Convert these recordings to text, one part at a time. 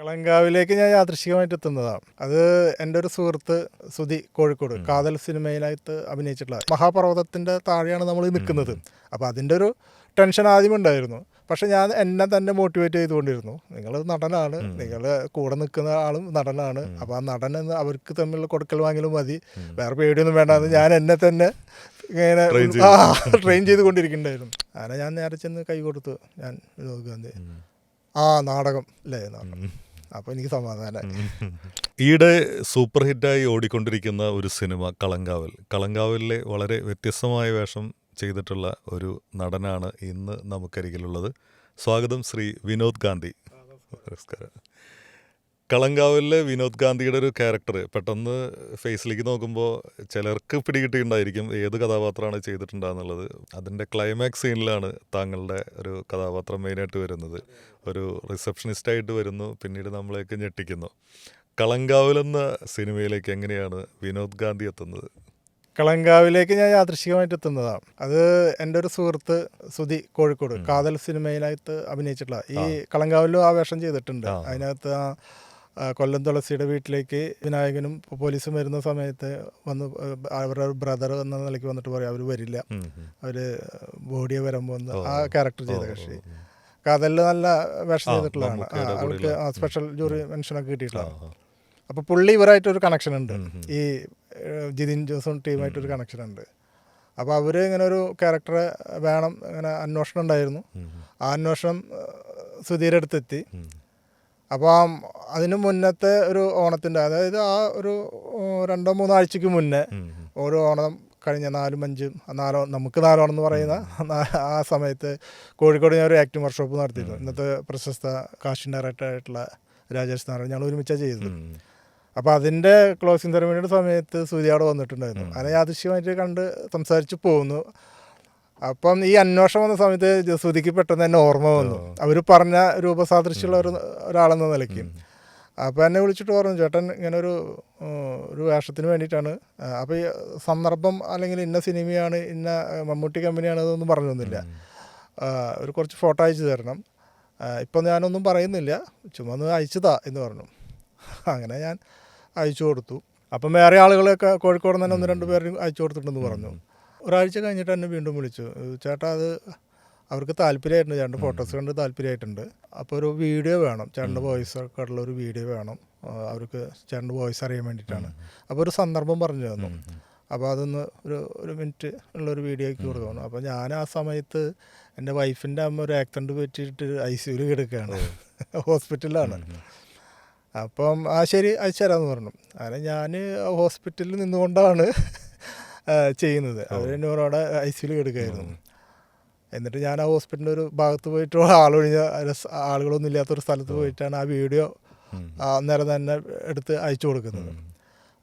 കളങ്കാവിലേക്ക് ഞാൻ യാദൃശ്ചികമായിട്ട് എത്തുന്നതാണ്. അത് എൻ്റെ ഒരു സുഹൃത്ത് സുധി കോഴിക്കോട് കാതൽ സിനിമയിലായിട്ട് അഭിനയിച്ചിട്ടുള്ള മഹാപർവ്വതത്തിൻ്റെ താഴെയാണ് നമ്മൾ നിൽക്കുന്നത്. അപ്പോൾ അതിൻ്റെ ഒരു ടെൻഷൻ ആദ്യം ഉണ്ടായിരുന്നു. പക്ഷെ ഞാൻ എന്നെ തന്നെ മോട്ടിവേറ്റ് ചെയ്തുകൊണ്ടിരുന്നു. നിങ്ങൾ നടനാണ്, നിങ്ങൾ കൂടെ നിൽക്കുന്ന ആളും നടനാണ്, അപ്പോൾ ആ നടൻ എന്ന് അവർക്ക് തമ്മിലുള്ള കൊടുക്കൽ വാങ്ങലും മതി, വേറെ പേടിയൊന്നും വേണ്ടെന്ന് ഞാൻ എന്നെ തന്നെ ഇങ്ങനെ ട്രെയിൻ ചെയ്തുകൊണ്ടിരിക്കുന്നുണ്ടായിരുന്നു. അങ്ങനെ ഞാൻ നേരെ ചെന്ന് കൈ കൊടുത്തു. ഞാൻ വിനോദ് ഗാന്ധി നാടകം അല്ലേ അപ്പോൾ എനിക്ക് സമാധാനം. ഈയിടെ സൂപ്പർ ഹിറ്റായി ഓടിക്കൊണ്ടിരിക്കുന്ന ഒരു സിനിമ കളങ്കാവലിലെ വളരെ വ്യത്യസ്തമായ വേഷം ചെയ്തിട്ടുള്ള ഒരു നടനാണ് ഇന്ന് നമുക്കരികിലുള്ളത്. സ്വാഗതം ശ്രീ വിനോദ് ഗാന്ധി. നമസ്കാരം. കളങ്കാവലിലെ വിനോദ് ഗാന്ധിയുടെ ഒരു ക്യാരക്ടർ പെട്ടെന്ന് ഫേസിലേക്ക് നോക്കുമ്പോൾ ചിലർക്ക് പിടികിട്ടിയിട്ടുണ്ടായിരിക്കും ഏത് കഥാപാത്രമാണ് ചെയ്തിട്ടുണ്ടാകുന്നുള്ളത്. അതിൻ്റെ ക്ലൈമാക്സ് സീനിലാണ് താങ്കളുടെ ഒരു കഥാപാത്രം മെയിനായിട്ട് വരുന്നത്. ഒരു റിസപ്ഷനിസ്റ്റായിട്ട് വരുന്നു, പിന്നീട് നമ്മളെയൊക്കെ ഞെട്ടിക്കുന്നു. കളങ്കാവലെന്ന സിനിമയിലേക്ക് എങ്ങനെയാണ് വിനോദ് ഗാന്ധി എത്തുന്നത്? കളങ്കാവിലേക്ക് ഞാൻ യാദൃശ്ചികമായിട്ട് എത്തുന്നതാണ്. അത് എൻ്റെ ഒരു സുഹൃത്ത് സുധി കോഴിക്കോട് കാതൽ സിനിമയിലായിട്ട് അഭിനയിച്ചിട്ടുള്ള ഈ കളങ്കാവിലും ആ വേഷം ചെയ്തിട്ടുണ്ട്. അതിനകത്ത് കൊല്ലം തുളസിയുടെ വീട്ടിലേക്ക് വിനായകനും പോലീസും വരുന്ന സമയത്ത് വന്ന് അവരുടെ ബ്രദർ എന്ന നിലയ്ക്ക് വന്നിട്ട് പറയും അവർ വരില്ല, അവർ ബോഡിയെ വരാൻ പോകുന്ന ആ ക്യാരക്ടർ ചെയ്ത കക്ഷി കാതലിൽ നല്ല വേഷം ചെയ്തിട്ടുള്ളതാണ്. അവർക്ക് സ്പെഷ്യൽ ജൂറി മെൻഷനൊക്കെ കിട്ടിയിട്ടുള്ളതാണ്. അപ്പോൾ പുള്ളി ഇവരായിട്ടൊരു കണക്ഷൻ ഉണ്ട്, ഈ ജിതിൻ ജോസും ടീമായിട്ടൊരു കണക്ഷൻ ഉണ്ട്. അപ്പോൾ അവർ ഇങ്ങനെ ഒരു ക്യാരക്ടറെ വേണം, ഇങ്ങനെ അന്വേഷണം ഉണ്ടായിരുന്നു. ആ അന്വേഷണം സുധീരെ അടുത്തെത്തി. അപ്പോൾ അതിന് മുന്നത്തെ ഒരു ഓണത്തിൻ്റെ, അതായത് ആ ഒരു 2-3 ആഴ്ചയ്ക്ക് മുന്നേ ഓരോ ഓണം കഴിഞ്ഞ 4-5 നമുക്ക് 4 ഓണം എന്ന് പറയുന്ന ആ സമയത്ത് കോഴിക്കോട് ഞാൻ ഒരു ആക്ടിംഗ് വർക്ക്ഷോപ്പ് നടത്തിയിരുന്നു. ഇന്നത്തെ പ്രശസ്ത കാസ്റ്റിംഗ് ഡയറക്ടറായിട്ടുള്ള രാജേഷ് നാരായണൻ ഞങ്ങൾ ഒരുമിച്ചാണ് ചെയ്തത്. അപ്പോൾ അതിൻ്റെ ക്ലോസിംഗ് സെറമണിയുടെ സമയത്ത് സൂര്യ അവിടെ വന്നിട്ടുണ്ടായിരുന്നു. അതിനെ യാദൃശ്യമായിട്ട് കണ്ട് സംസാരിച്ച് പോകുന്നു. അപ്പം ഈ അന്വേഷണം വന്ന സമയത്ത് ശ്രുതിക്ക് പെട്ടെന്ന് തന്നെ ഓർമ്മ വന്നു, അവർ പറഞ്ഞ രൂപസാദൃശ്യമുള്ള ഒരാളെന്ന നിലയ്ക്ക്. അപ്പോൾ എന്നെ വിളിച്ചിട്ട് പറഞ്ഞു, ചേട്ടൻ ഇങ്ങനെ ഒരു വേഷത്തിന് വേണ്ടിയിട്ടാണ്, അപ്പോൾ ഈ സന്ദർഭം അല്ലെങ്കിൽ ഇന്ന സിനിമയാണ്, ഇന്ന മമ്മൂട്ടി കമ്പനിയാണ്, അതൊന്നും പറഞ്ഞൊന്നുമില്ല, ഒരു കുറച്ച് ഫോട്ടോ അയച്ചു തരണം, ഇപ്പം ഞാനൊന്നും പറയുന്നില്ല, ചുമ്മാ ഒന്ന് അയച്ചതാ എന്ന് പറഞ്ഞു. അങ്ങനെ ഞാൻ അയച്ചു കൊടുത്തു. അപ്പം വേറെ ആളുകളൊക്കെ കോഴിക്കോട് തന്നെ 1-2 പേരും അയച്ചു കൊടുത്തിട്ടുണ്ടെന്ന് പറഞ്ഞു. ഒരാഴ്ച കഴിഞ്ഞിട്ട് എന്നെ വീണ്ടും വിളിച്ചു, ചേട്ടാ അത് അവർക്ക് താല്പര്യമായിട്ടുണ്ട്, ചേട്ടൻ്റെ ഫോട്ടോസ് കണ്ട് താല്പര്യമായിട്ടുണ്ട്, അപ്പോൾ ഒരു വീഡിയോ വേണം, ചേട്ടൻ്റെ വോയിസ് ഒക്കെ ഉള്ള ഒരു വീഡിയോ വേണം, അവർക്ക് ചേട്ടൻ്റെ വോയിസ് അറിയാൻ വേണ്ടിയിട്ടാണ്. അപ്പോൾ ഒരു സന്ദർഭം പറഞ്ഞു തന്നു. അപ്പോൾ അതൊന്ന് ഒരു മിനിറ്റ് ഉള്ളൊരു വീഡിയോയ്ക്ക് കൊടുക്കണം. അപ്പോൾ ഞാൻ ആ സമയത്ത് എൻ്റെ വൈഫിൻ്റെ അമ്മ ഒരു ആക്സിഡൻറ്റ് പറ്റിയിട്ട് ICUവിൽ കിടക്കുകയാണ്, ഹോസ്പിറ്റലിലാണ്. അപ്പം ശരി അയച്ചു തരാമെന്ന് പറഞ്ഞു. അങ്ങനെ ഞാൻ ഹോസ്പിറ്റലിൽ നിന്നുകൊണ്ടാണ് ചെയ്യുന്നത്. അവർ എന്നോട് അവിടെ ICUവിൽ കിടക്കുകയായിരുന്നു. എന്നിട്ട് ഞാൻ ആ ഹോസ്പിറ്റലിൻ്റെ ഒരു ഭാഗത്ത് പോയിട്ട് ആളുകളൊന്നും ഇല്ലാത്തൊരു സ്ഥലത്ത് പോയിട്ടാണ് ആ വീഡിയോ അന്നേരം തന്നെ എടുത്ത് അയച്ചു കൊടുക്കുന്നത്.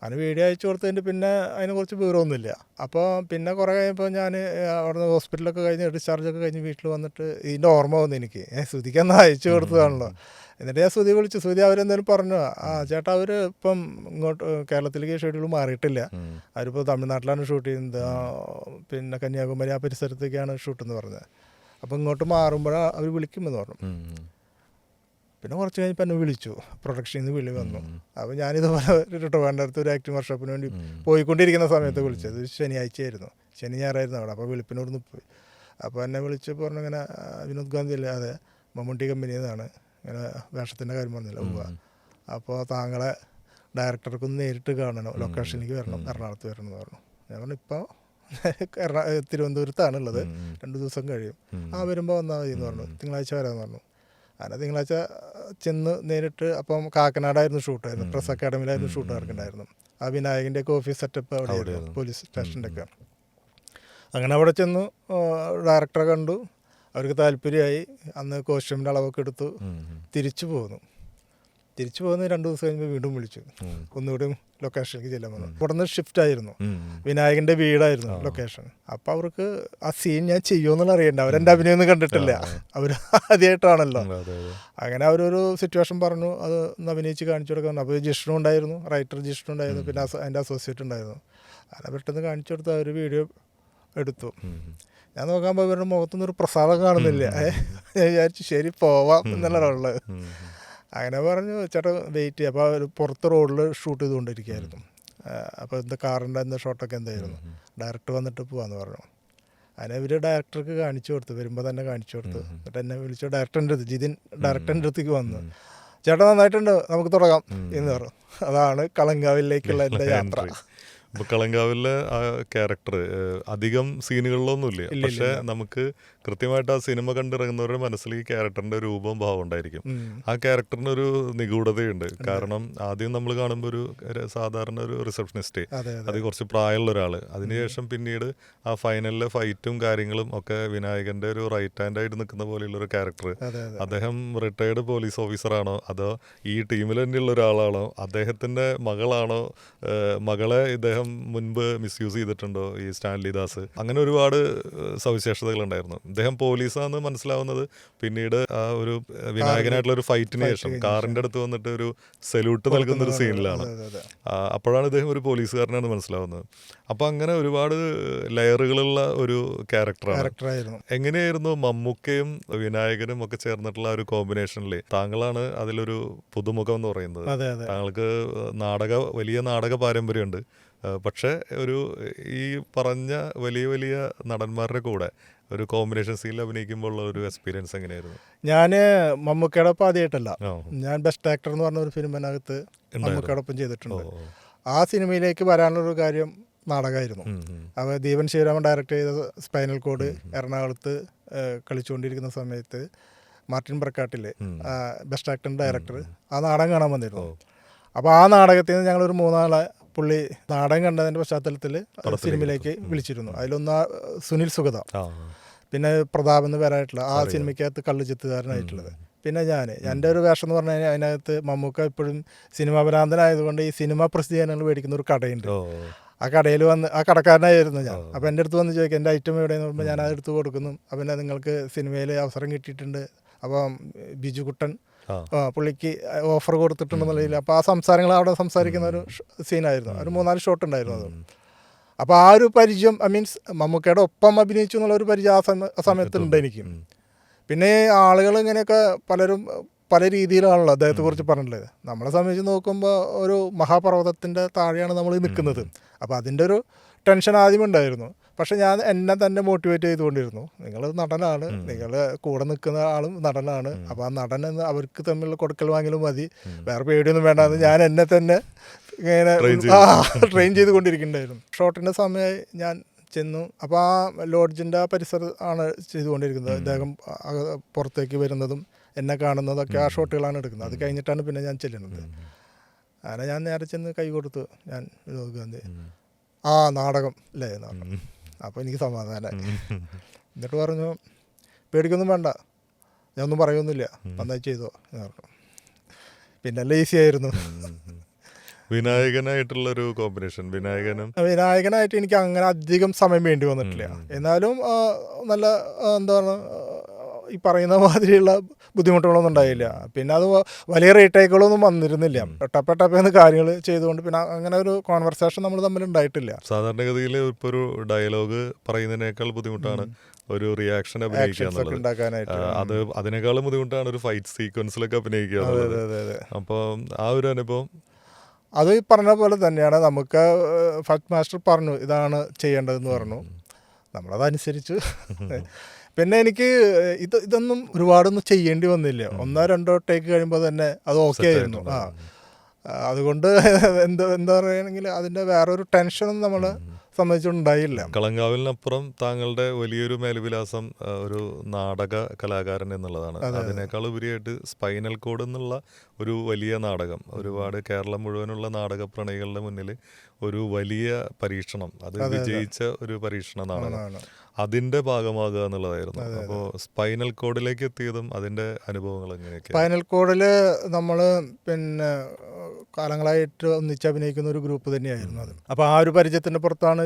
അതിന് വീഡിയോ അയച്ചു കൊടുത്തതിൻ്റെ പിന്നെ അതിനെക്കുറിച്ച് വിവരമൊന്നുമില്ല. അപ്പോൾ പിന്നെ കുറേ കഴിയുമ്പോൾ ഞാൻ അവിടെ നിന്ന് ഹോസ്പിറ്റലൊക്കെ കഴിഞ്ഞ് ഡിസ്ചാർജൊക്കെ കഴിഞ്ഞ് വീട്ടിൽ വന്നിട്ട് ഇതിൻ്റെ ഓർമ്മ വന്നു എനിക്ക്, ശ്രുതിക്കെന്ന് അയച്ചു കൊടുത്തതാണല്ലോ. എന്നിട്ട് ഞാൻ ശ്രുതി വിളിച്ചു. ശ്രുതി അവരെന്തായാലും പറഞ്ഞു, ചേട്ടാ അവർ ഇപ്പം ഇങ്ങോട്ട് കേരളത്തിലേക്ക് ഷെഡ്യൂൾ മാറിയിട്ടില്ല, അവരിപ്പോൾ തമിഴ്നാട്ടിലാണ് ഷൂട്ട് ചെയ്യുന്നത്, പിന്നെ കന്യാകുമാരി ആ പരിസരത്തേക്കാണ് ഷൂട്ടെന്ന് പറഞ്ഞത്, അപ്പോൾ ഇങ്ങോട്ട് മാറുമ്പോഴാണ് അവർ വിളിക്കുമെന്ന് പറഞ്ഞു. പിന്നെ കുറച്ച് കഴിഞ്ഞപ്പോൾ എന്നെ വിളിച്ചു, പ്രൊഡക്ഷനിൽ നിന്ന് വിളി വന്നു. അപ്പോൾ ഞാനിതുപോലെ വേണ്ട അടുത്ത് ഒരു ആക്ടിംഗ് വർക്ക്ഷോപ്പിന് വേണ്ടി പോയിക്കൊണ്ടിരിക്കുന്ന സമയത്ത് വിളിച്ചത്. ശനിയാഴ്ചയായിരുന്നു, ശനി ഞായറായിരുന്നു അവിടെ. അപ്പോൾ വെളുപ്പിനോട് നിന്ന് പോയി. അപ്പോൾ എന്നെ വിളിച്ച് പറഞ്ഞു, ഇങ്ങനെ വിനോദ് ഗാന്ധി അല്ലേ, അതെ മമ്മൂട്ടി കമ്പനിയിൽ നിന്നാണ്, ഇങ്ങനെ വേഷത്തിൻ്റെ കാര്യം പറഞ്ഞില്ല, പോവുക, അപ്പോൾ താങ്കളെ ഡയറക്ടർക്കൊന്ന് നേരിട്ട് കാണണം, ലൊക്കേഷനിലേക്ക് വരണം, എറണാകുളത്ത് വരണം എന്ന് പറഞ്ഞു. ഞാൻ പറഞ്ഞു ഇപ്പോൾ തിരുവനന്തപുരത്താണുള്ളത്, 2 ദിവസം കഴിയും, വരുമ്പോൾ വന്നാൽ മതി എന്ന് പറഞ്ഞു. തിങ്കളാഴ്ച വരാമെന്ന് പറഞ്ഞു. അങ്ങനെ തിങ്കളാഴ്ച ചെന്ന് നേരിട്ട്, അപ്പം കാക്കനാടായിരുന്നു ഷൂട്ടായിരുന്നു, പ്രസ് അക്കാഡമിയിലായിരുന്നു ഷൂട്ട് നടക്കുന്നുണ്ടായിരുന്നു. ആ വിനായകൻ്റെയൊക്കെ ഓഫീസ് സെറ്റപ്പ് അവിടെയായിരുന്നു, പോലീസ് സ്റ്റേഷൻ്റെ ഒക്കെ. അങ്ങനെ അവിടെ ചെന്നു, ഡയറക്ടറെ കണ്ടു, അവർക്ക് താല്പര്യമായി. അന്ന് കോസ്റ്റ്യൂമിൻ്റെ അളവൊക്കെ എടുത്തു, തിരിച്ചു പോന്നു. 2 ദിവസം കഴിയുമ്പോൾ വീണ്ടും വിളിച്ചു, ഒന്നുകൂടി ലൊക്കേഷനിലേക്ക് ചെല്ലാൻ പറഞ്ഞു. ഇവിടെ നിന്ന് ഷിഫ്റ്റ് ആയിരുന്നു, വിനായകൻ്റെ വീടായിരുന്നു ലൊക്കേഷൻ. അപ്പോൾ അവർക്ക് ആ സീൻ ഞാൻ ചെയ്യുമെന്നുള്ള അറിയണ്ട, അവരെൻ്റെ അഭിനയമൊന്നും കണ്ടിട്ടില്ല, അവർ ആദ്യമായിട്ടാണല്ലോ. അങ്ങനെ അവരൊരു സിറ്റുവേഷൻ പറഞ്ഞു, അത് ഒന്ന് അഭിനയിച്ച് കാണിച്ചു കൊടുക്കാൻ. അപ്പോൾ ജിഷ്ണു ഉണ്ടായിരുന്നു, റൈറ്റർ ജിഷ്ണു ഉണ്ടായിരുന്നു, പിന്നെ അതിൻ്റെ അസോസിയേറ്റ് ഉണ്ടായിരുന്നു. അങ്ങനെ പെട്ടെന്ന് കാണിച്ചു കൊടുത്ത് അവർ വീഡിയോ എടുത്തു. ഞാൻ നോക്കുമ്പോൾ ഇവരുടെ മുഖത്തൊന്നും ഒരു പ്രസാദം കാണുന്നില്ല. ഞാൻ വിചാരിച്ചു ശരി പോവാം എന്നുള്ളതാണ്. അങ്ങനെ പറഞ്ഞു ചേട്ടാ വെയിറ്റ് ചെയ്യുക. അപ്പോൾ ഒരു പുറത്ത് റോഡിൽ ഷൂട്ട് ചെയ്തുകൊണ്ടിരിക്കുകയായിരുന്നു. അപ്പോൾ എന്താ കാറിൻ്റെ എന്താ ഷോട്ടൊക്കെ എന്തായിരുന്നു, ഡയറക്ടർ വന്നിട്ട് പോവാന്ന് പറഞ്ഞു. അങ്ങനെ ഇവർ ഡയറക്ടർക്ക് കാണിച്ചു കൊടുത്തു, വരുമ്പോൾ തന്നെ കാണിച്ചു കൊടുത്തു. എന്നിട്ട് എന്നെ വിളിച്ചു ഡയറക്ടറിൻ്റെ അടുത്ത്, ജിതിൻ ഡയറക്ടറിൻ്റെ അടുത്തേക്ക് വന്നു. ചേട്ടാ നന്നായിട്ടുണ്ട്, നമുക്ക് തുടങ്ങാം എന്ന് പറഞ്ഞു. അതാണ് കളങ്കാവിലേക്കുള്ള എൻ്റെ യാത്ര. ഇപ്പൊ കളങ്കാവിലെ ആ ക്യാരക്ടർ അധികം സീനുകളിലൊന്നുമില്ല, പക്ഷെ നമുക്ക് കൃത്യമായിട്ട് ആ സിനിമ കണ്ടിറങ്ങുന്നവരുടെ മനസ്സിൽ ഈ ക്യാരക്ടറിന്റെ രൂപം ഭാവം ഉണ്ടായിരിക്കും. ആ ക്യാരക്ടറിന് ഒരു നിഗൂഢതയുണ്ട്. കാരണം ആദ്യം നമ്മൾ കാണുമ്പോൾ ഒരു സാധാരണ ഒരു റിസപ്ഷനിസ്റ്റ്, അത് കുറച്ച് പ്രായമുള്ള ഒരാള്. അതിനുശേഷം പിന്നീട് ആ ഫൈനലിലെ ഫൈറ്റും കാര്യങ്ങളും ഒക്കെ വിനായകന്റെ ഒരു റൈറ്റ് ഹാൻഡ് ആയിട്ട് നിൽക്കുന്ന പോലെയുള്ള ഒരു ക്യാരക്ടർ. അദ്ദേഹം റിട്ടയർഡ് പോലീസ് ഓഫീസറാണോ അതോ ഈ ടീമിൽ തന്നെയുള്ള ഒരാളാണോ, അദ്ദേഹത്തിന്റെ മകളാണോ, മകളെ ഇദ്ദേഹം മുൻപ് മിസ്യൂസ് ചെയ്തിട്ടുണ്ടോ ഈ സ്റ്റാൻലി ദാസ്, അങ്ങനെ ഒരുപാട് സവിശേഷതകളുണ്ടായിരുന്നു. ഇദ്ദേഹം പോലീസാന്ന് മനസ്സിലാവുന്നത് പിന്നീട് ആ ഒരു വിനായകനായിട്ടുള്ള ഒരു ഫൈറ്റിന് ശേഷം കാറിന്റെ അടുത്ത് വന്നിട്ട് ഒരു സല്യൂട്ട് നൽകുന്ന ഒരു സീനിലാണ്. അപ്പോഴാണ് ഇദ്ദേഹം ഒരു പോലീസുകാരനാണ് മനസ്സിലാവുന്നത്. അപ്പൊ അങ്ങനെ ഒരുപാട് ലെയറുകളുള്ള ഒരു ക്യാരക്ടറായിരുന്നു. എങ്ങനെയായിരുന്നു മമ്മൂക്കയും വിനായകനും ഒക്കെ ചേർന്നിട്ടുള്ള ഒരു കോമ്പിനേഷനിൽ താങ്കളാണ് അതിലൊരു പുതുമുഖം എന്ന് പറയുന്നത്. താങ്കൾക്ക് വലിയ നാടക പാരമ്പര്യമുണ്ട്. പക്ഷേ ഒരു ഈ പറഞ്ഞ വലിയ വലിയ നടന്മാരുടെ കൂടെ ഒരു കോമ്പിനേഷൻ സീനിൽ അഭിനയിക്കുമ്പോൾ ഉള്ള ഒരു എക്സ്പീരിയൻസ് എങ്ങനെയായിരുന്നു? ഞാൻ മമ്മൂക്കയുടെ ഒപ്പം ആദ്യമായിട്ടല്ല, ഞാൻ ബെസ്റ്റ് ആക്ടർ എന്ന് പറഞ്ഞ ഒരു ഫിലിമിനകത്ത് മമ്മൂക്കയുടെ ഒപ്പം ചെയ്തിട്ടുണ്ട്. ആ സിനിമയിലേക്ക് വരാനുള്ളൊരു കാര്യം നാടകമായിരുന്നു. അപ്പോൾ ദീപൻ ശിവരാമൻ ഡയറക്റ്റ് ചെയ്ത സ്പൈനൽ കോഡ് എറണാകുളത്ത് കളിച്ചുകൊണ്ടിരിക്കുന്ന സമയത്ത് മാർട്ടിൻ ബ്രക്കാട്ടിൽ ബെസ്റ്റ് ആക്ടറിൻ്റെ ഡയറക്ടർ ആ നാടകം കാണാൻ വന്നിരുന്നു. അപ്പോൾ ആ നാടകത്തിൽ നിന്ന് ഞങ്ങളൊരു 3 നാളെ പുള്ളി നാടകം കണ്ടതിൻ്റെ പശ്ചാത്തലത്തിൽ സിനിമയിലേക്ക് വിളിച്ചിരുന്നു. അതിലൊന്ന് സുനിൽ സുഗത, പിന്നെ പ്രതാപ് എന്ന് പേരായിട്ടുള്ള ആ സിനിമയ്ക്കകത്ത് കള്ളുചിത്തുകാരനായിട്ടുള്ളത്, പിന്നെ എൻ്റെ ഒരു വേഷം എന്ന് പറഞ്ഞു കഴിഞ്ഞാൽ അതിനകത്ത് മമ്മൂക്ക ഇപ്പോഴും സിനിമാ ഭ്രാന്തനായതുകൊണ്ട് ഈ സിനിമ പ്രസിദ്ധീകരണങ്ങൾ മേടിക്കുന്ന ഒരു കടയുണ്ട്. ആ കടയിൽ വന്ന് ആ കടക്കാരനായിരുന്നു ഞാൻ. അപ്പോൾ എൻ്റെ അടുത്ത് വന്ന് ചോദിക്കും എൻ്റെ ഐറ്റം എവിടെയെന്ന് പറയുമ്പോൾ ഞാൻ അതെടുത്ത് കൊടുക്കുന്നു. അപ്പം പിന്നെ നിങ്ങൾക്ക് സിനിമയിൽ അവസരം കിട്ടിയിട്ടുണ്ട്, അപ്പം ബിജു കുട്ടൻ പുള്ളിക്ക് ഓഫർ കൊടുത്തിട്ടുണ്ടെന്നുള്ളതിൽ അപ്പോൾ ആ സംസാരങ്ങൾ അവിടെ സംസാരിക്കുന്ന ഒരു സീനായിരുന്നു. ഒരു 3-4 ഷോട്ട് ഉണ്ടായിരുന്നു അത്. അപ്പോൾ ആ ഒരു പരിചയം, മീൻസ് മമ്മൂക്കയുടെ ഒപ്പം അഭിനയിച്ചു എന്നുള്ള ഒരു പരിചയം ആ സമയത്തുണ്ട് എനിക്ക്. പിന്നെ ആളുകൾ ഇങ്ങനെയൊക്കെ പലരും പല രീതിയിലാണല്ലോ അദ്ദേഹത്തെ കുറിച്ച് പറഞ്ഞിട്ടുള്ളത്. നമ്മളെ സംബന്ധിച്ച് നോക്കുമ്പോൾ ഒരു മഹാപർവ്വതത്തിൻ്റെ താഴെയാണ് നമ്മൾ നിൽക്കുന്നത്. അപ്പോൾ അതിൻ്റെ ഒരു ടെൻഷൻ ആദ്യം ഉണ്ടായിരുന്നു. പക്ഷെ ഞാൻ എന്നെ തന്നെ മോട്ടിവേറ്റ് ചെയ്തുകൊണ്ടിരുന്നു. നിങ്ങൾ നടനാണ്, നിങ്ങൾ കൂടെ നിൽക്കുന്ന ആളും നടനാണ്, അപ്പോൾ ആ നടൻ എന്ന് അവർക്ക് തമ്മിലുള്ള കൊടുക്കൽ വാങ്ങലും മതി, വേറെ പേടിയൊന്നും വേണ്ടെന്ന് ഞാൻ എന്നെ തന്നെ ഇങ്ങനെ ട്രെയിൻ ചെയ്തുകൊണ്ടിരിക്കുന്നുണ്ടായിരുന്നു. ഷോട്ടിൻ്റെ സമയമായി ഞാൻ ചെന്നു. അപ്പോൾ ആ ലോഡ്ജിൻ്റെ ആ പരിസരം ആണ് ചെയ്തുകൊണ്ടിരിക്കുന്നത്. അദ്ദേഹം പുറത്തേക്ക് വരുന്നതും എന്നെ കാണുന്നതൊക്കെ ആ ഷോട്ടുകളാണ് എടുക്കുന്നത്. അത് കഴിഞ്ഞിട്ടാണ് പിന്നെ ഞാൻ ചെല്ലുന്നത്. അങ്ങനെ ഞാൻ നേരെ ചെന്ന് കൈ കൊടുത്തു. ഞാൻ ഗാന്ധി ആ നാടകം അല്ലേ എന്ന് പറഞ്ഞു. അപ്പോൾ എനിക്ക് സമാധാനം. എന്നിട്ട് പറഞ്ഞു പേടിക്കൊന്നും വേണ്ട, ഞാൻ ഒന്നും പറയൊന്നുമില്ല, നന്നായി ചെയ്തോ എന്ന് പറഞ്ഞു. പിന്നെ അല്ല ഈസി ആയിരുന്നു. വിനായകനായിട്ടുള്ളൊരു കോമ്പിനേഷൻ, വിനായകനായിട്ട് എനിക്ക് അങ്ങനെ അധികം സമയം വേണ്ടി വന്നിട്ടില്ല. എന്നാലും നല്ല എന്താ പറയുക, ഈ പറയുന്ന മാതിരിയുള്ള ബുദ്ധിമുട്ടുകളൊന്നും ഉണ്ടായില്ല. പിന്നെ അത് വലിയ റീടേക്കുകളൊന്നും വന്നിരുന്നില്ല. ടപ്പേന്ന് കാര്യങ്ങൾ ചെയ്തുകൊണ്ട് പിന്നെ അങ്ങനെ ഒരു കോൺവെർസേഷൻ നമ്മൾ തമ്മിൽ ഉണ്ടായിട്ടില്ല. സാധാരണഗതിയിൽ ഇപ്പോൾ ഒരു ഡയലോഗ് പറയുന്നതിനേക്കാൾ ബുദ്ധിമുട്ടാണ് ഒരു റിയാക്ഷൻ അഭിനയിക്കാനായിട്ട്. അതിനേക്കാളും ബുദ്ധിമുട്ടാണ് ഒരു ഫൈറ്റ് സീക്വൻസിലൊക്കെ അഭിനയിക്കുക. അപ്പോൾ ആ ഒരു അനുഭവം അത് ഈ പറഞ്ഞ പോലെ തന്നെയാണ്. നമുക്ക് ഫസ്റ്റ് മാസ്റ്റർ പറഞ്ഞു ഇതാണ് ചെയ്യേണ്ടതെന്ന് പറഞ്ഞു, നമ്മളതനുസരിച്ച്. പിന്നെ എനിക്ക് ഇതൊന്നും ഒരുപാടൊന്നും ചെയ്യേണ്ടി വന്നില്ല. 1-2 ടേക്ക് കഴിയുമ്പോൾ തന്നെ അത് ഓക്കെ ആയിരുന്നു. അതുകൊണ്ട് എന്താ പറയുകയാണെങ്കിൽ അതിൻ്റെ വേറൊരു ടെൻഷനൊന്നും നമ്മളെ സംബന്ധിച്ചുണ്ടായില്ല. കളങ്കാവിലിനപ്പുറം താങ്കളുടെ വലിയൊരു മേൽവിലാസം ഒരു നാടക കലാകാരൻ എന്നുള്ളതാണ്. അതിനേക്കാൾ ഉപരിയായിട്ട് സ്പൈനൽ കോഡ് എന്നുള്ള ഒരു വലിയ നാടകം, ഒരുപാട് കേരളം മുഴുവനുള്ള നാടക പ്രണയികളുടെ മുന്നിൽ ഒരു വലിയ പരീക്ഷണം, അത് വിജയിച്ച ഒരു പരീക്ഷണ നാടകം, അതിന്റെ ഭാഗമാകുക എന്നുള്ളതായിരുന്നു. അപ്പോൾ സ്പൈനൽ കോഡിലേക്ക് എത്തിയതും അതിന്റെ അനുഭവങ്ങൾ എങ്ങനെയൊക്കെ? സ്പൈനൽ കോഡിൽ നമ്മൾ പിന്നെ കാലങ്ങളായിട്ട് ഒന്നിച്ച് അഭിനയിക്കുന്ന ഒരു ഗ്രൂപ്പ് തന്നെയായിരുന്നു അത്. അപ്പോൾ ആ ഒരു പരിചയത്തിൻ്റെ പുറത്താണ്